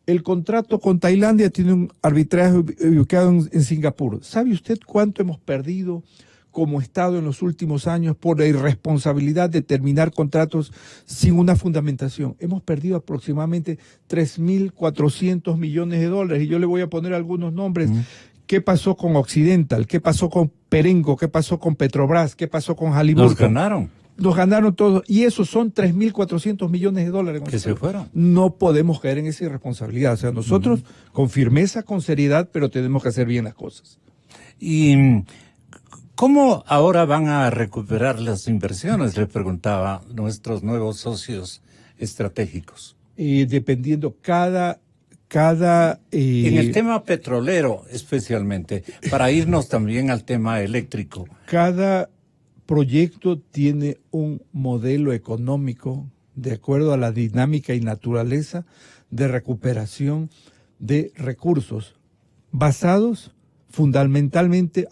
El contrato con Tailandia tiene un arbitraje ubicado en Singapur. ¿Sabe usted cuánto hemos perdido como Estado en los últimos años por la irresponsabilidad de terminar contratos sin una fundamentación? Hemos perdido aproximadamente 3.400 millones de dólares. Y yo le voy a poner algunos nombres. ¿Qué pasó con Occidental? ¿Qué pasó con Perenco? ¿Qué pasó con Petrobras? ¿Qué pasó con Halliburton? Nos ganaron todos. Y esos son 3.400 millones de dólares. Que se fueron. No podemos caer en esa irresponsabilidad. O sea, nosotros con firmeza, con seriedad, pero tenemos que hacer bien las cosas. ¿Y cómo ahora van a recuperar las inversiones? Le preguntaba nuestros nuevos socios estratégicos. Dependiendo en el tema petrolero especialmente, para irnos también al tema eléctrico. Cada proyecto tiene un modelo económico de acuerdo a la dinámica y naturaleza de recuperación de recursos basados fundamentalmente,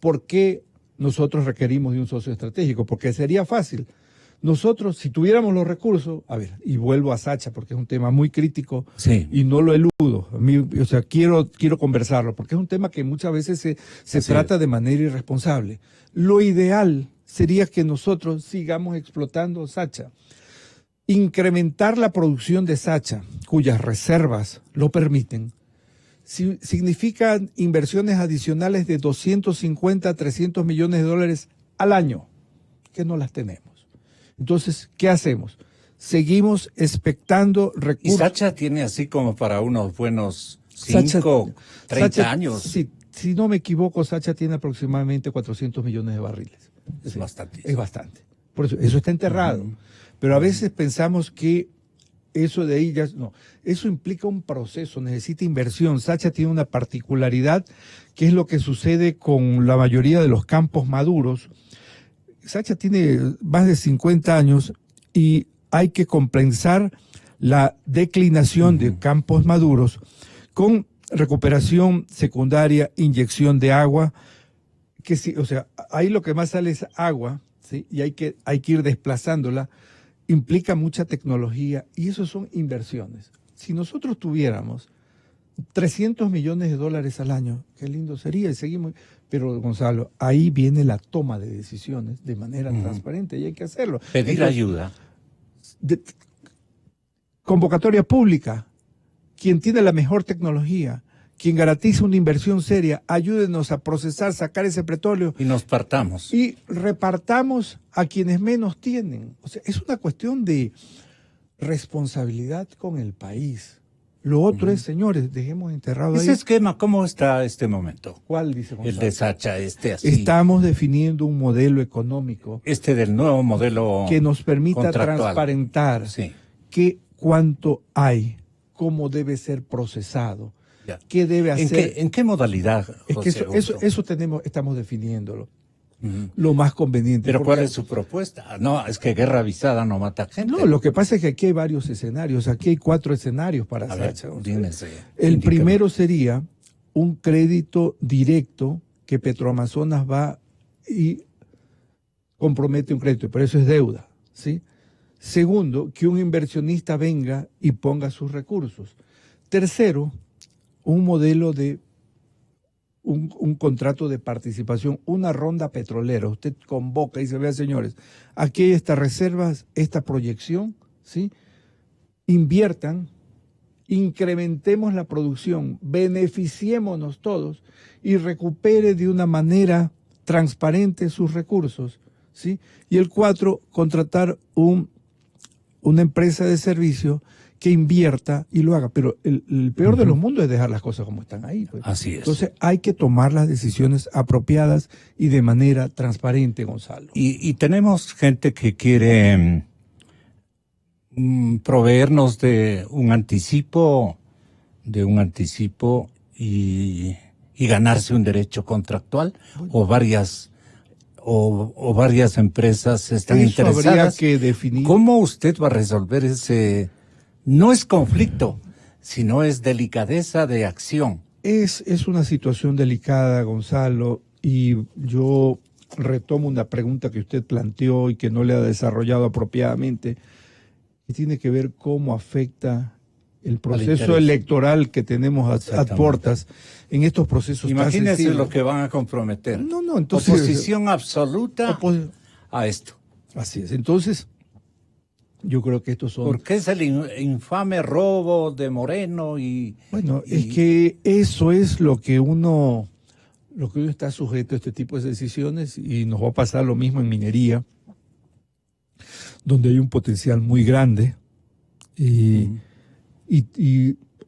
¿por qué nosotros requerimos de un socio estratégico? Porque sería fácil. Nosotros, si tuviéramos los recursos, y vuelvo a Sacha porque es un tema muy crítico y no lo eludo. Quiero conversarlo porque es un tema que muchas veces se trata de manera irresponsable. Lo ideal sería que nosotros sigamos explotando Sacha, incrementar la producción de Sacha, cuyas reservas lo permiten. Significan inversiones adicionales de 250 a 300 millones de dólares al año, que no las tenemos. Entonces, ¿qué hacemos? Seguimos expectando recursos. Y Sacha tiene así como para unos buenos 30 años. Si no me equivoco, Sacha tiene aproximadamente 400 millones de barriles. Es bastante. Es bastante. Por eso está enterrado. Pero a veces pensamos que eso de ahí ya no. Eso implica un proceso, necesita inversión. Sacha tiene una particularidad que es lo que sucede con la mayoría de los campos maduros. Sacha tiene más de 50 años y hay que compensar la declinación de campos maduros con recuperación secundaria, inyección de agua, ahí lo que más sale es agua, ¿sí? Y hay que ir desplazándola, implica mucha tecnología y eso son inversiones. Si nosotros tuviéramos 300 millones de dólares al año, qué lindo sería, y seguimos. Pero, Gonzalo, ahí viene la toma de decisiones de manera transparente y hay que hacerlo. Pedir ayuda. Convocatoria pública. Quien tiene la mejor tecnología, quien garantiza una inversión seria, ayúdenos a procesar, sacar ese petróleo. Y nos partamos. Y repartamos a quienes menos tienen. O sea, es una cuestión de responsabilidad con el país. Lo otro es, señores, dejemos enterrado ahí. ¿Ese esquema cómo está este momento? ¿Cuál, dice Gonzalo? El de Sacha, así. Estamos definiendo un modelo económico. Del nuevo modelo que nos permita contractual. Transparentar cuánto hay, cómo debe ser procesado. Ya. ¿Qué debe hacer? ¿En qué modalidad, Es que José Augusto? eso estamos definiéndolo. Lo más conveniente. ¿Pero cuál porque- es su propuesta? No, es que guerra avisada no mata gente. No, lo que pasa es que aquí hay varios escenarios. Aquí hay 4 escenarios para A ver, hacer. dímese, El indíqueme. primero sería un crédito directo que Petroamazonas va y compromete un crédito, pero eso es deuda, ¿sí? Segundo, que un inversionista venga y ponga sus recursos. Tercero, un modelo de un contrato de participación, una ronda petrolera. Usted convoca y dice, vea señores, aquí hay estas reservas, esta proyección, ¿sí? Inviertan, incrementemos la producción, beneficiémonos todos y recupere de una manera transparente sus recursos, ¿sí? Y el 4, contratar una empresa de servicio que invierta y lo haga. Pero el peor de los mundos es dejar las cosas como están ahí, pues. Así es. Entonces hay que tomar las decisiones apropiadas y de manera transparente, Gonzalo. Y tenemos gente que quiere proveernos de un anticipo y ganarse un derecho contractual o varias empresas están Eso habría interesadas. que definir. ¿Cómo usted va a resolver ese? No es conflicto, sino es delicadeza de acción. Es una situación delicada, Gonzalo, y yo retomo una pregunta que usted planteó y que no le ha desarrollado apropiadamente, que tiene que ver cómo afecta el proceso interés. electoral que tenemos a Exactamente. puertas en estos procesos tan Imagínese sensibles. lo que van a comprometer. No, entonces... Oposición absoluta a esto. Así es. Entonces, yo creo que estos son... Porque es el infame robo de Moreno y... Bueno, y- es que eso es lo que uno está sujeto a este tipo de decisiones y nos va a pasar lo mismo en minería, donde hay un potencial muy grande y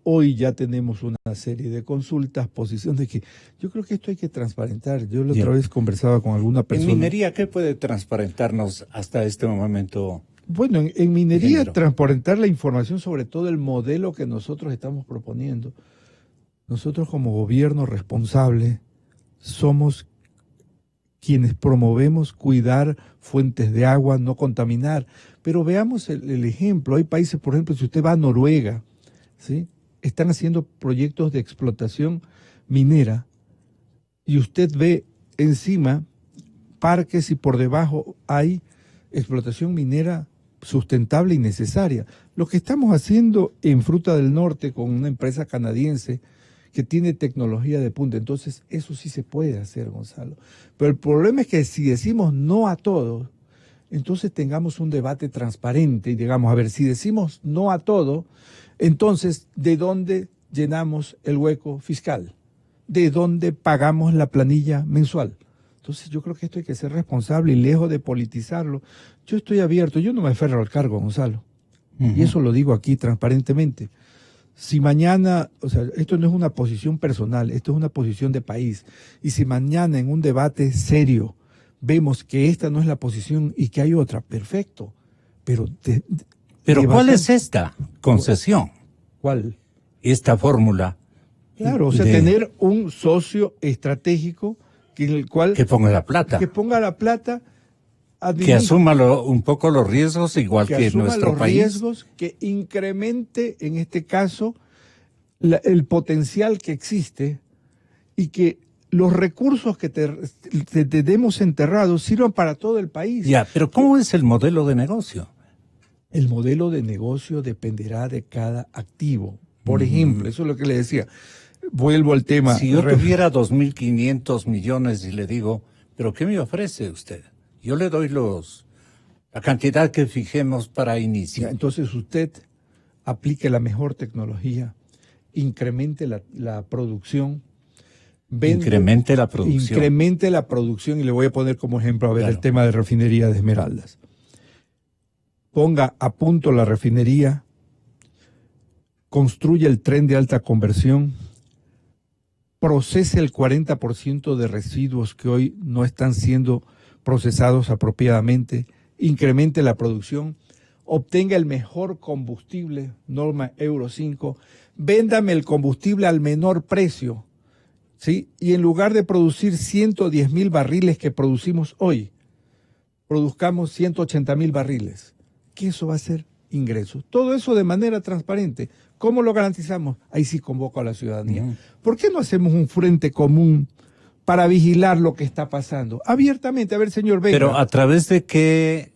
hoy ya tenemos una serie de consultas, posiciones de que yo creo que esto hay que transparentar. Yo la Bien. otra vez conversaba con alguna En persona. minería, ¿qué puede transparentarnos hasta este momento? Bueno, en minería Ingeniero. transparentar la información sobre todo el modelo que nosotros estamos proponiendo. Nosotros como gobierno responsable somos quienes promovemos cuidar fuentes de agua, no contaminar. Pero veamos el ejemplo. Hay países, por ejemplo, si usted va a Noruega, ¿sí? Están haciendo proyectos de explotación minera y usted ve encima parques y por debajo hay explotación minera sustentable y necesaria. Lo que estamos haciendo en Fruta del Norte con una empresa canadiense que tiene tecnología de punta, entonces eso sí se puede hacer, Gonzalo. Pero el problema es que si decimos no a todo, entonces tengamos un debate transparente y digamos, a ver, si decimos no a todo, entonces, ¿de dónde llenamos el hueco fiscal? ¿De dónde pagamos la planilla mensual? Entonces yo creo que esto hay que ser responsable y lejos de politizarlo. Yo estoy abierto, yo no me aferro al cargo, Gonzalo. Y eso lo digo aquí transparentemente. Si mañana, o sea, esto no es una posición personal, esto es una posición de país. Y si mañana en un debate serio vemos que esta no es la posición y que hay otra, perfecto. Pero ¿cuál es esta concesión? ¿Cuál? Esta fórmula. Claro, o sea, de- tener un socio estratégico en el cual Que ponga la plata. que ponga la plata, Que asuma un poco los riesgos, igual que, asuma nuestro los país. riesgos, que incremente en este caso el potencial que existe y que los recursos que tenemos enterrados sirvan para todo el país. Ya, pero ¿cómo es el modelo de negocio? El modelo de negocio dependerá de cada activo. Por ejemplo, eso es lo que le decía. Vuelvo al tema. Si yo tuviera 2.500 millones y le digo, ¿pero qué me ofrece usted? Yo le doy la cantidad que fijemos para Ya, inicio. entonces usted aplique la mejor tecnología, incremente la producción, Incremente la producción. incremente la producción y le voy a poner como ejemplo, a ver, Claro. el tema de refinería de Esmeraldas. Ponga a punto la refinería, construya el tren de alta conversión, procese el 40% de residuos que hoy no están siendo procesados apropiadamente, incremente la producción, obtenga el mejor combustible, norma Euro 5, véndame el combustible al menor precio, ¿sí? Y en lugar de producir 110.000 barriles que producimos hoy, produzcamos 180.000 barriles. ¿Qué eso va a ser? Ingresos. Todo eso de manera transparente. ¿Cómo lo garantizamos? Ahí sí convoco a la ciudadanía. ¿Por qué no hacemos un frente común para vigilar lo que está pasando? Abiertamente, a ver, señor, venga. Pero ¿a través de qué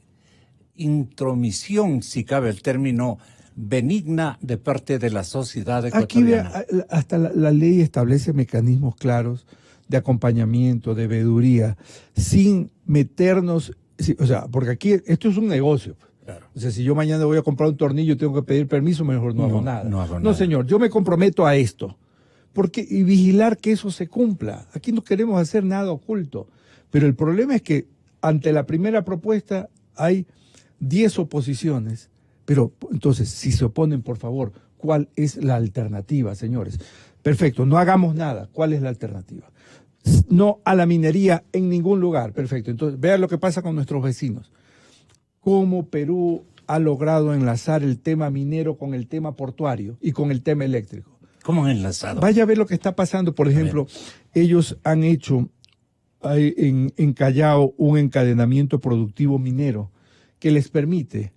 intromisión, si cabe el término, benigna de parte de la sociedad ecuatoriana? Aquí hasta la ley establece mecanismos claros de acompañamiento, de veeduría, sin meternos, o sea, porque aquí esto es un negocio. Claro. O sea, si yo mañana voy a comprar un tornillo, tengo que pedir permiso, mejor no hago nada. No hago No, nada. señor, yo me comprometo a esto. Y vigilar que eso se cumpla. Aquí no queremos hacer nada oculto. Pero el problema es que ante la primera propuesta hay 10 oposiciones. Pero entonces, si se oponen, por favor, ¿cuál es la alternativa, señores? Perfecto, no hagamos nada. ¿Cuál es la alternativa? No a la minería en ningún lugar. Perfecto. Entonces, vean lo que pasa con nuestros vecinos. Cómo Perú ha logrado enlazar el tema minero con el tema portuario y con el tema eléctrico. ¿Cómo enlazado? Vaya a ver lo que está pasando. Por ejemplo, ellos han hecho en Callao un encadenamiento productivo minero que les permite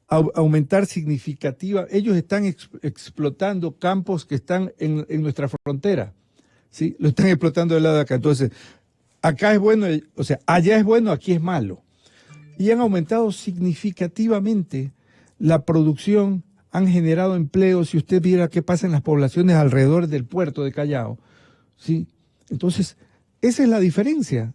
aumentar significativa. Ellos están explotando campos que están en nuestra frontera, ¿sí? Lo están explotando del lado de acá. Entonces, acá es bueno, o sea, allá es bueno, aquí es malo. Y han aumentado significativamente la producción, han generado empleos. Si usted viera qué pasa en las poblaciones alrededor del puerto de Callao, ¿sí? Entonces, esa es la diferencia.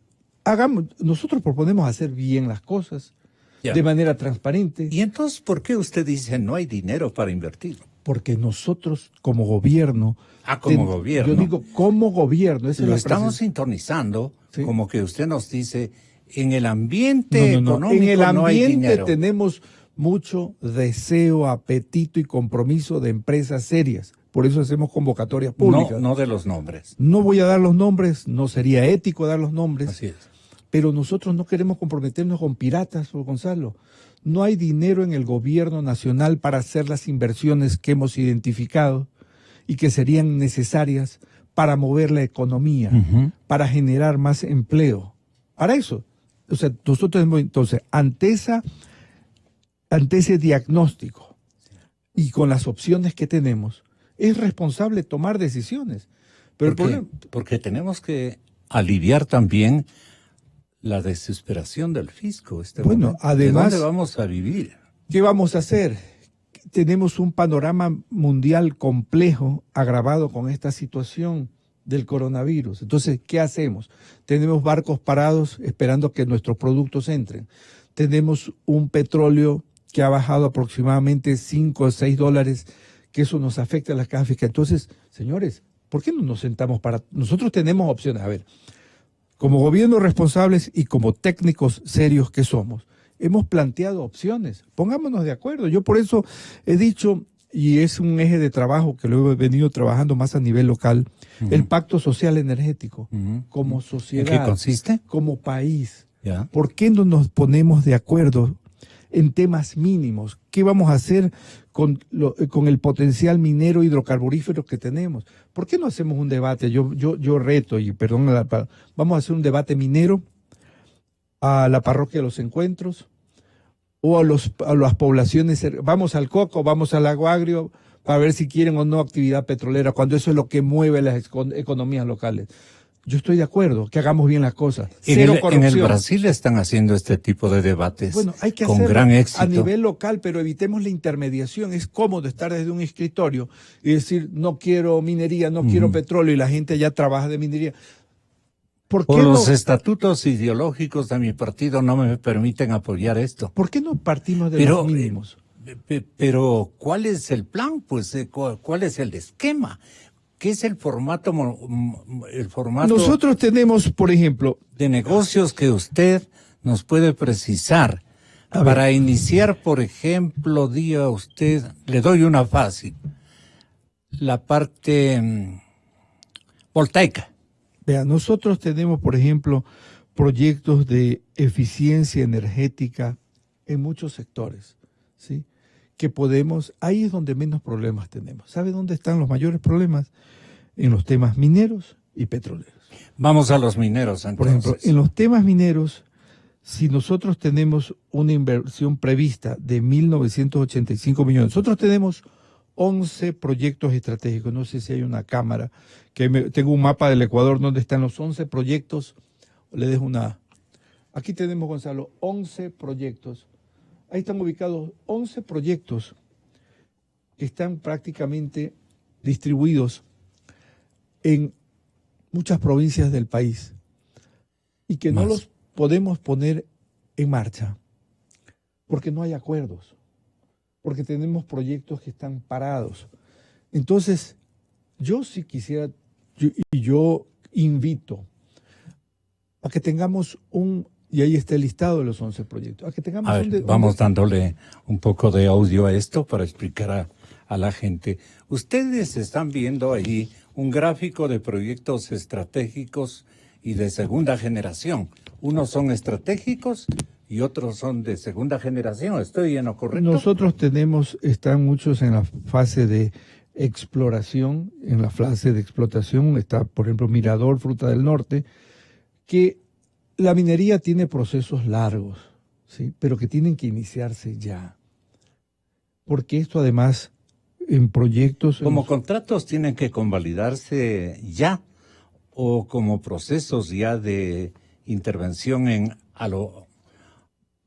Nosotros proponemos hacer bien las cosas, de manera transparente. ¿Y entonces por qué usted dice no hay dinero para invertir? Porque nosotros, como gobierno... Como gobierno. Yo digo, como gobierno. Esa Lo es la estamos sintonizando, ¿sí? Como que usted nos dice, en el ambiente económico en el no hay ambiente dinero. tenemos mucho deseo, apetito y compromiso de empresas serias. Por eso hacemos convocatorias públicas. No de los nombres. No voy a dar los nombres, no sería ético dar los nombres. Así es. Pero nosotros no queremos comprometernos con piratas, Gonzalo. No hay dinero en el gobierno nacional para hacer las inversiones que hemos identificado y que serían necesarias para mover la economía, para generar más empleo. Para eso. O sea, nosotros entonces, ante ese diagnóstico y con las opciones que tenemos, es responsable tomar decisiones. Pero porque tenemos que aliviar también la desesperación del fisco. Bueno, además, ¿de dónde vamos a vivir? ¿Qué vamos a hacer? Tenemos un panorama mundial complejo, agravado con esta situación del coronavirus. Entonces, ¿qué hacemos? Tenemos barcos parados esperando que nuestros productos entren. Tenemos un petróleo que ha bajado aproximadamente 5 o 6 dólares, que eso nos afecta a las cajas fiscales. Entonces, señores, ¿por qué no nos sentamos para...? Nosotros tenemos opciones. A ver, como gobierno responsables y como técnicos serios que somos, hemos planteado opciones. Pongámonos de acuerdo. Yo por eso he dicho, y es un eje de trabajo que lo he venido trabajando más a nivel local, el pacto social energético, como sociedad. ¿En qué consiste? Como país. Ya. ¿Por qué no nos ponemos de acuerdo en temas mínimos? ¿Qué vamos a hacer con el potencial minero hidrocarburífero que tenemos? ¿Por qué no hacemos un debate? Yo reto, y perdón, vamos a hacer un debate minero a la parroquia de los Encuentros o a las poblaciones, vamos al Coco, vamos al Lago Agrio, para ver si quieren o no actividad petrolera, cuando eso es lo que mueve las economías locales. Yo estoy de acuerdo, que hagamos bien las cosas. Cero corrupción. En el Brasil están haciendo este tipo de debates hay que con hacerlo gran éxito. A nivel local, pero evitemos la intermediación. Es cómodo estar desde un escritorio y decir, no quiero minería, no quiero petróleo, y la gente ya trabaja de minería. Por los estatutos ideológicos de mi partido no me permiten apoyar esto. ¿Por qué no partimos de los mínimos? Pero, ¿cuál es el plan? Pues, ¿cuál es el esquema? ¿Qué es el formato? Nosotros tenemos, por ejemplo, de negocios que usted nos puede precisar. Para iniciar, por ejemplo, diga usted, le doy una fácil, la parte voltaica. Vea, nosotros tenemos, por ejemplo, proyectos de eficiencia energética en muchos sectores, ¿sí? que podemos, ahí es donde menos problemas tenemos. ¿Sabe dónde están los mayores problemas? En los temas mineros y petroleros. Vamos a los mineros, entonces. Por ejemplo, en los temas mineros, si nosotros tenemos una inversión prevista de 1.985 millones, nosotros tenemos 11 proyectos estratégicos. No sé si hay una cámara, tengo un mapa del Ecuador donde están los 11 proyectos. Le dejo una... Aquí tenemos, Gonzalo, 11 proyectos. Ahí están ubicados 11 proyectos que están prácticamente distribuidos en muchas provincias del país y que no los podemos poner en marcha porque no hay acuerdos, porque tenemos proyectos que están parados. Entonces, yo sí quisiera, yo invito a que tengamos y ahí está el listado de los 11 proyectos, a que tengamos vamos dándole un poco de audio a esto para explicar a la gente. Ustedes están viendo ahí un gráfico de proyectos estratégicos y de segunda generación. Unos son estratégicos y otros son de segunda generación. ¿Estoy en lo correcto? Nosotros están muchos en la fase de exploración, en la fase de explotación. Está, por ejemplo, Mirador, Fruta del Norte, que la minería tiene procesos largos, ¿sí? Pero que tienen que iniciarse ya. Porque esto además en proyectos... ¿Como contratos tienen que convalidarse ya o como procesos ya de intervención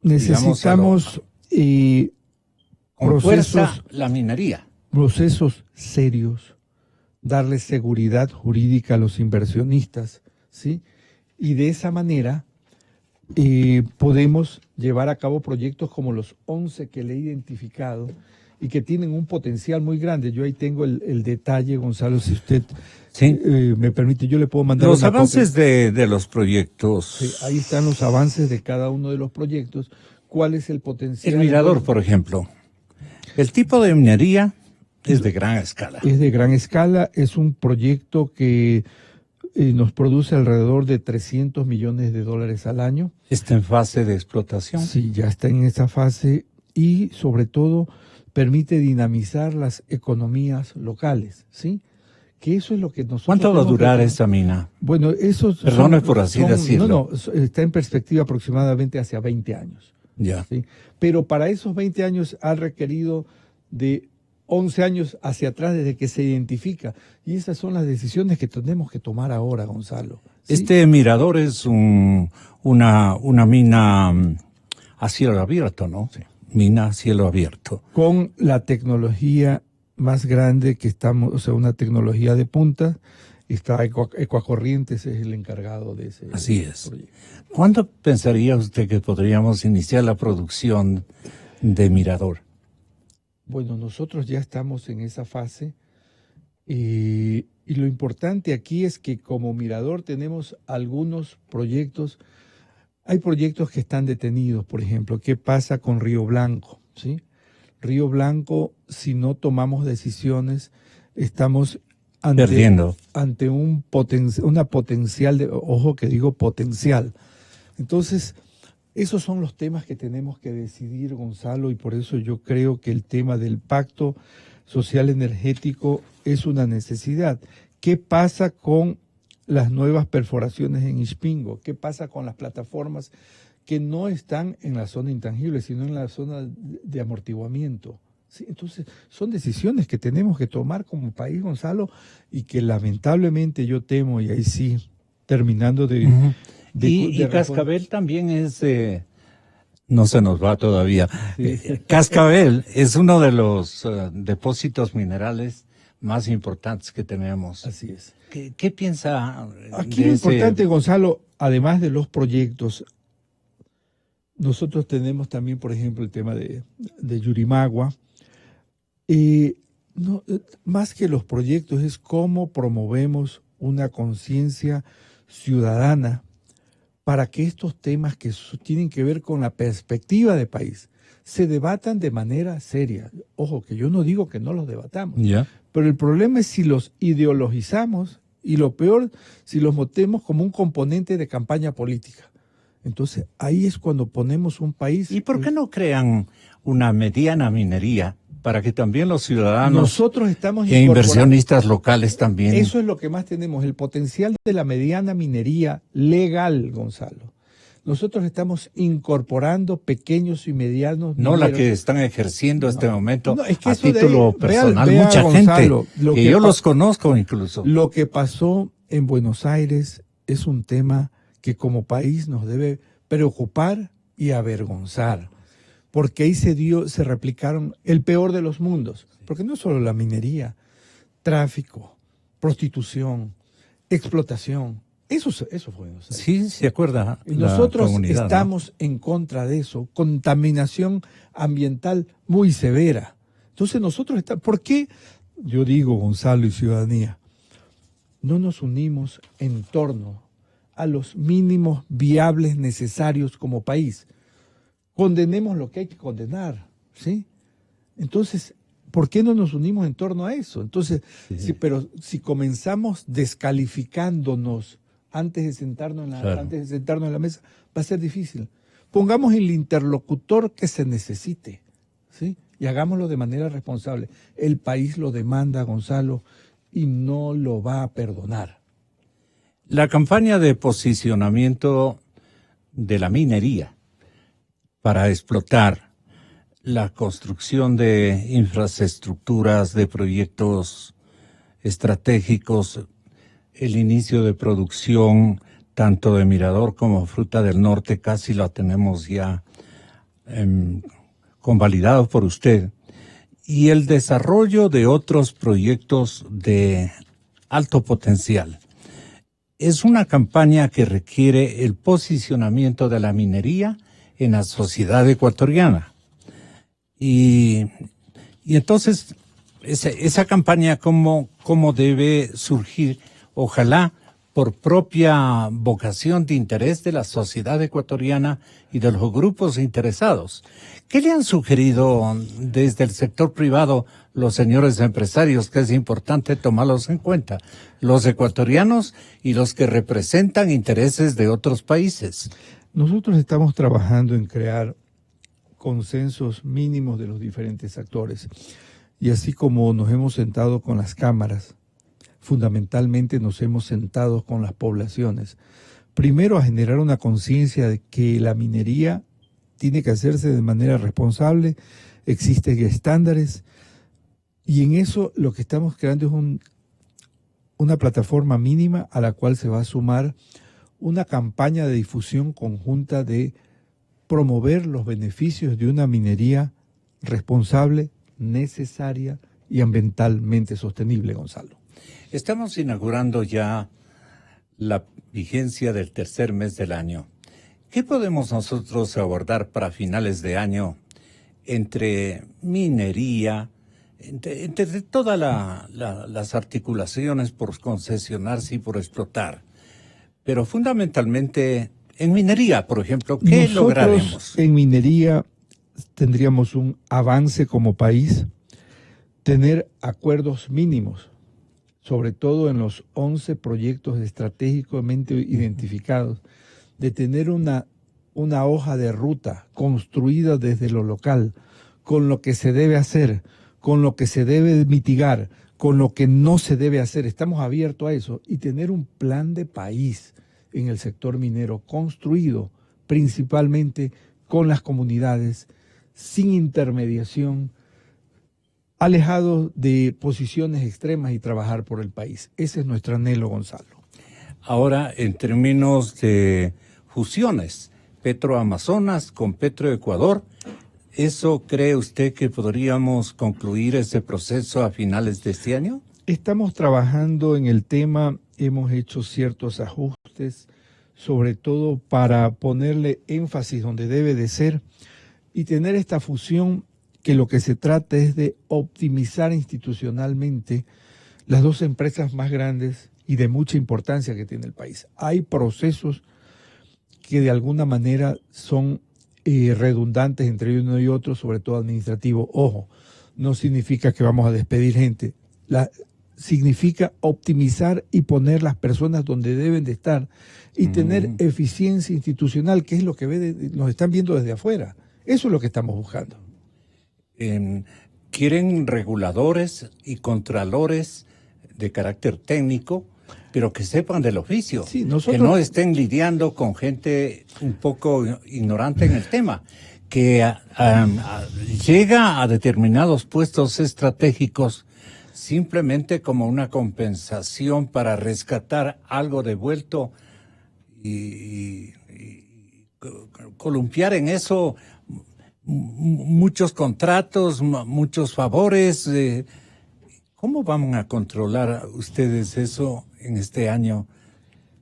necesitamos con fuerza la minería? Procesos serios, darle seguridad jurídica a los inversionistas, ¿sí? Y de esa manera podemos llevar a cabo proyectos como los 11 que le he identificado y que tienen un potencial muy grande. Yo ahí tengo el detalle, Gonzalo, si usted me permite, yo le puedo mandar los avances de los proyectos. Sí, ahí están los avances de cada uno de los proyectos. ¿Cuál es el potencial? El Mirador, por ejemplo. El tipo de minería es de gran escala. Es de gran escala. Es un proyecto que nos produce alrededor de $300 millones al año. ¿Está en fase de explotación? Sí, ya está en esa fase y sobre todo permite dinamizar las economías locales, ¿sí? Que eso es lo que nosotros... ¿Cuánto va a durar esa mina? Bueno, Perdone por así decirlo. No, está en perspectiva aproximadamente hacia 20 años. Ya. ¿Sí? Pero para esos 20 años ha requerido de 11 años hacia atrás desde que se identifica. Y esas son las decisiones que tenemos que tomar ahora, Gonzalo. ¿Sí? Este Mirador es una mina a cielo abierto, ¿no? Sí. Mina a cielo abierto. Con la tecnología más grande que estamos, o sea, una tecnología de punta. Está Ecuacorrientes, es el encargado de ese proyecto. Así es. ¿Cuándo pensaría usted que podríamos iniciar la producción de Mirador? Bueno, nosotros ya estamos en esa fase y lo importante aquí es que como Mirador tenemos algunos proyectos. Hay proyectos que están detenidos, por ejemplo. ¿Qué pasa con Río Blanco? ¿Sí? Río Blanco, si no tomamos decisiones, estamos perdiendo ante una potencial, ojo que digo potencial. Entonces, esos son los temas que tenemos que decidir, Gonzalo, y por eso yo creo que el tema del pacto social energético es una necesidad. ¿Qué pasa con las nuevas perforaciones en Ispingo? ¿Qué pasa con las plataformas que no están en la zona intangible, sino en la zona de amortiguamiento? ¿Sí? Entonces, son decisiones que tenemos que tomar como país, Gonzalo, y que lamentablemente yo temo, y ahí sí, terminando de... Y Cascabel también es... no se nos va todavía. Sí. Cascabel es uno de los depósitos minerales más importantes que tenemos. Así es. ¿Qué piensa? Aquí lo importante, Gonzalo, además de los proyectos, nosotros tenemos también, por ejemplo, el tema de Yurimagua. No, más que los proyectos, es cómo promovemos una conciencia ciudadana para que estos temas que tienen que ver con la perspectiva de país se debatan de manera seria. Ojo, que yo no digo que no los debatamos, pero el problema es si los ideologizamos y lo peor, si los metemos como un componente de campaña política. Entonces, ahí es cuando ponemos un país... ¿Y por qué no crean una mediana minería para que también los ciudadanos Nosotros estamos e inversionistas locales también? Eso es lo que más tenemos, el potencial de la mediana minería legal, Gonzalo. Nosotros estamos incorporando pequeños y medianos no mineros. la que están ejerciendo este momento No, es que a eso de título ahí, personal. vea, Mucha Gonzalo, gente, que yo los conozco incluso. Lo que pasó en Buenos Aires es un tema que como país nos debe preocupar y avergonzar, porque ahí se replicaron el peor de los mundos, porque no solo la minería, tráfico, prostitución, explotación, eso fue Buenos Aires. Sí, se acuerda. Y nosotros comunidad, estamos en contra de eso, contaminación ambiental muy severa. Entonces nosotros estamos, ¿por qué? Yo digo, Gonzalo y ciudadanía, no nos unimos en torno a los mínimos viables necesarios como país. Condenemos lo que hay que condenar, ¿sí? Entonces, ¿por qué no nos unimos en torno a eso? Entonces, Sí. pero si comenzamos descalificándonos antes de sentarnos en la mesa, va a ser difícil. Pongamos el interlocutor que se necesite, ¿sí? Y hagámoslo de manera responsable. El país lo demanda, Gonzalo, y no lo va a perdonar. La campaña de posicionamiento de la minería para explotar la construcción de infraestructuras, de proyectos estratégicos, el inicio de producción tanto de Mirador como Fruta del Norte, casi la tenemos ya convalidado por usted, y el desarrollo de otros proyectos de alto potencial. Es una campaña que requiere el posicionamiento de la minería en la sociedad ecuatoriana. Y entonces, esa campaña, ¿cómo debe surgir? Ojalá por propia vocación de interés de la sociedad ecuatoriana y de los grupos interesados. ¿Qué le han sugerido desde el sector privado los señores empresarios, que es importante tomarlos en cuenta, los ecuatorianos y los que representan intereses de otros países? Nosotros estamos trabajando en crear consensos mínimos de los diferentes actores. Y así como nos hemos sentado con las cámaras, fundamentalmente nos hemos sentado con las poblaciones. Primero, a generar una conciencia de que la minería tiene que hacerse de manera responsable, existen estándares, y en eso lo que estamos creando es una plataforma mínima a la cual se va a sumar una campaña de difusión conjunta de promover los beneficios de una minería responsable, necesaria y ambientalmente sostenible, Gonzalo. Estamos inaugurando ya la vigencia del tercer mes del año. ¿Qué podemos nosotros abordar para finales de año entre minería, entre todas las articulaciones por concesionarse y por explotar? Pero fundamentalmente en minería, por ejemplo, ¿qué Nosotros lograremos? En minería tendríamos un avance como país, tener acuerdos mínimos, sobre todo en los 11 proyectos estratégicamente identificados, de tener una hoja de ruta construida desde lo local, con lo que se debe hacer, con lo que se debe mitigar, con lo que no se debe hacer. Estamos abiertos a eso, y tener un plan de país en el sector minero construido principalmente con las comunidades, sin intermediación, alejado de posiciones extremas y trabajar por el país. Ese es nuestro anhelo, Gonzalo. Ahora, en términos de fusiones, Petroamazonas con Petroecuador, ¿eso cree usted que podríamos concluir ese proceso a finales de este año? Estamos trabajando en el tema, hemos hecho ciertos ajustes, sobre todo para ponerle énfasis donde debe de ser y tener esta fusión, que lo que se trata es de optimizar institucionalmente las dos empresas más grandes y de mucha importancia que tiene el país. Hay procesos que de alguna manera son redundantes entre uno y otro, sobre todo administrativo. Ojo, no significa que vamos a despedir gente. significa optimizar y poner las personas donde deben de estar y tener eficiencia institucional, que es lo que nos están viendo desde afuera. Eso es lo que estamos buscando. Quieren reguladores y contralores de carácter técnico, pero que sepan del oficio, Sí, que no estén lidiando con gente un poco ignorante en el tema, que llega a determinados puestos estratégicos simplemente como una compensación para rescatar algo devuelto y columpiar en eso muchos contratos, muchos favores. ¿Cómo van a controlar ustedes eso en este año?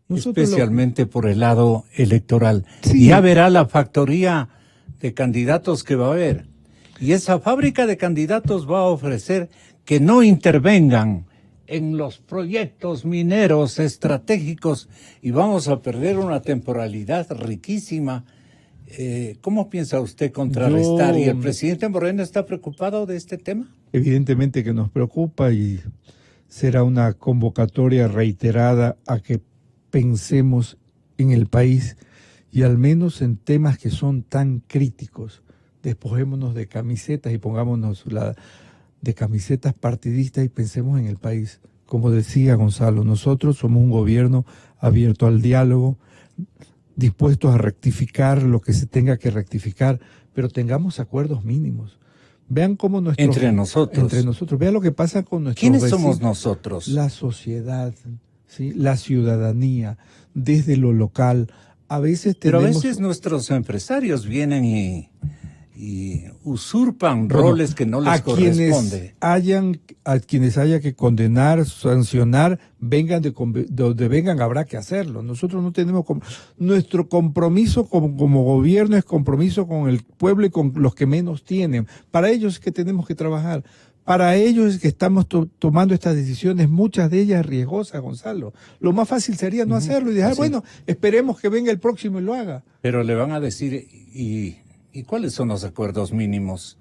Especialmente por el lado electoral. Sí. Ya verá la factoría de candidatos que va a haber. Y esa fábrica de candidatos va a ofrecer que no intervengan en los proyectos mineros estratégicos y vamos a perder una temporalidad riquísima. ¿Cómo piensa usted contrarrestar? ¿Y el presidente Moreno está preocupado de este tema? Evidentemente que nos preocupa y será una convocatoria reiterada a que pensemos en el país y al menos en temas que son tan críticos. Despojémonos de camisetas y pongámonos de camisetas partidistas y pensemos en el país. Como decía Gonzalo, nosotros somos un gobierno abierto al diálogo, dispuestos a rectificar lo que se tenga que rectificar, pero tengamos acuerdos mínimos. Vean cómo Entre nosotros. Vean lo que pasa con nuestros ¿Quiénes vecinos. somos nosotros? La sociedad, ¿sí? La ciudadanía, desde lo local. A veces Pero tenemos... a veces nuestros empresarios vienen y usurpan roles que no les corresponde. A quienes haya que condenar, sancionar, vengan de donde vengan, habrá que hacerlo. Nosotros no tenemos... Nuestro compromiso como gobierno es compromiso con el pueblo y con los que menos tienen. Para ellos es que tenemos que trabajar. Para ellos es que estamos tomando estas decisiones, muchas de ellas riesgosas, Gonzalo. Lo más fácil sería no hacerlo y dejar, bueno, esperemos que venga el próximo y lo haga. Pero le van a decir, ¿y cuáles son los acuerdos mínimos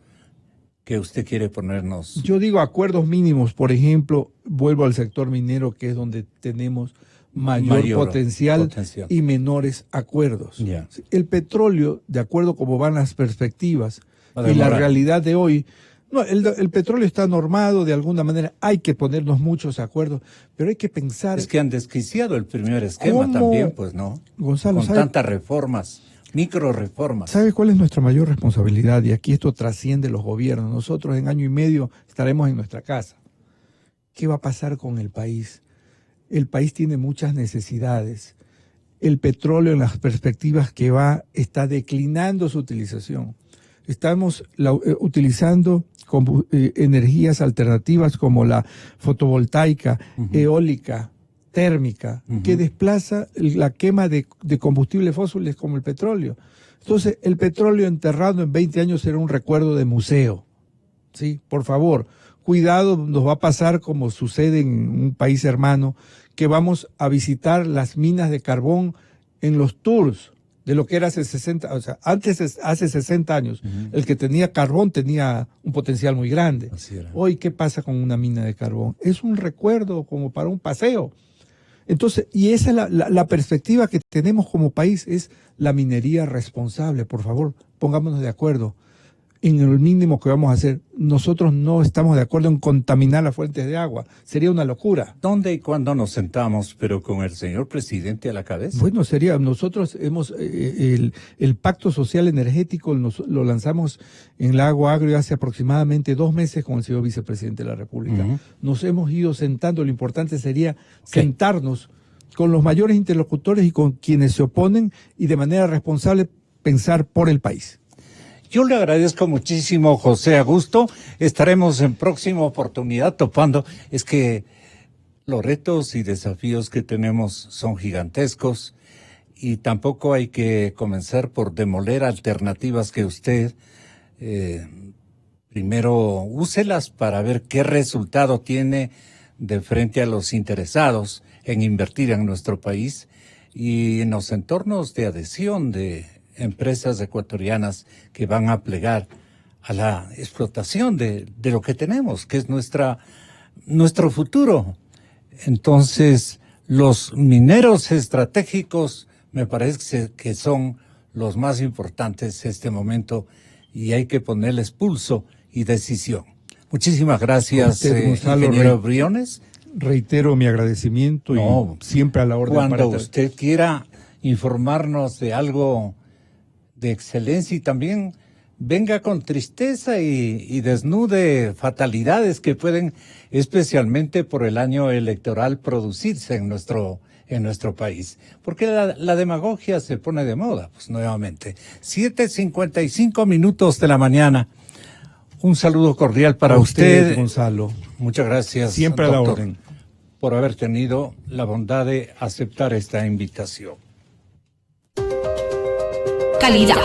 que usted quiere ponernos? Yo digo acuerdos mínimos, por ejemplo, vuelvo al sector minero, que es donde tenemos mayor potencial y menores acuerdos. Yeah. El petróleo, de acuerdo como van las perspectivas y la realidad de hoy, no, el petróleo está normado de alguna manera, hay que ponernos muchos acuerdos, pero hay que pensar... Es que han desquiciado el primer esquema también, pues, ¿no? Gonzalo, con tantas reformas. Micro reformas. ¿Sabe cuál es nuestra mayor responsabilidad? Y aquí esto trasciende los gobiernos. Nosotros en año y medio estaremos en nuestra casa. ¿Qué va a pasar con el país? El país tiene muchas necesidades. El petróleo en las perspectivas que está declinando su utilización. Estamos utilizando energías alternativas como la fotovoltaica, eólica, térmica, que desplaza la quema de combustibles fósiles como el petróleo. Entonces, el petróleo enterrado en 20 años será un recuerdo de museo. ¿Sí? Por favor, cuidado, nos va a pasar como sucede en un país hermano, que vamos a visitar las minas de carbón en los tours de lo que era hace 60, o sea, hace 60 años, el que tenía carbón tenía un potencial muy grande. Hoy, ¿qué pasa con una mina de carbón? Es un recuerdo como para un paseo. Entonces, y esa es la perspectiva que tenemos como país, es la minería responsable. Por favor, pongámonos de acuerdo en el mínimo que vamos a hacer. Nosotros no estamos de acuerdo en contaminar las fuentes de agua. Sería una locura. ¿Dónde y cuándo nos sentamos, pero con el señor presidente a la cabeza? Bueno, nosotros hemos, el Pacto Social Energético lo lanzamos en Lago Agrio hace aproximadamente 2 meses con el señor vicepresidente de la República. Nos hemos ido sentando, lo importante sería sentarnos con los mayores interlocutores y con quienes se oponen y de manera responsable pensar por el país. Yo le agradezco muchísimo, José Augusto. Estaremos en próxima oportunidad topando. Es que los retos y desafíos que tenemos son gigantescos y tampoco hay que comenzar por demoler alternativas que usted primero úselas para ver qué resultado tiene de frente a los interesados en invertir en nuestro país y en los entornos de adhesión de empresas ecuatorianas que van a plegar a la explotación de lo que tenemos, que es nuestra nuestro futuro. Entonces, los mineros estratégicos me parece que son los más importantes en este momento y hay que ponerles pulso y decisión. Muchísimas gracias, Usted, Gonzalo, ingeniero Briones. Reitero mi agradecimiento No, y siempre a la orden. Cuando usted quiera informarnos de algo de excelencia y también venga con tristeza y desnude fatalidades que pueden, especialmente por el año electoral, producirse en nuestro país. Porque la demagogia se pone de moda, pues nuevamente. 7:55 de la mañana. Un saludo cordial para usted, Gonzalo. Muchas gracias, Siempre a la doctor, orden. por haber tenido la bondad de aceptar esta invitación. Calidad.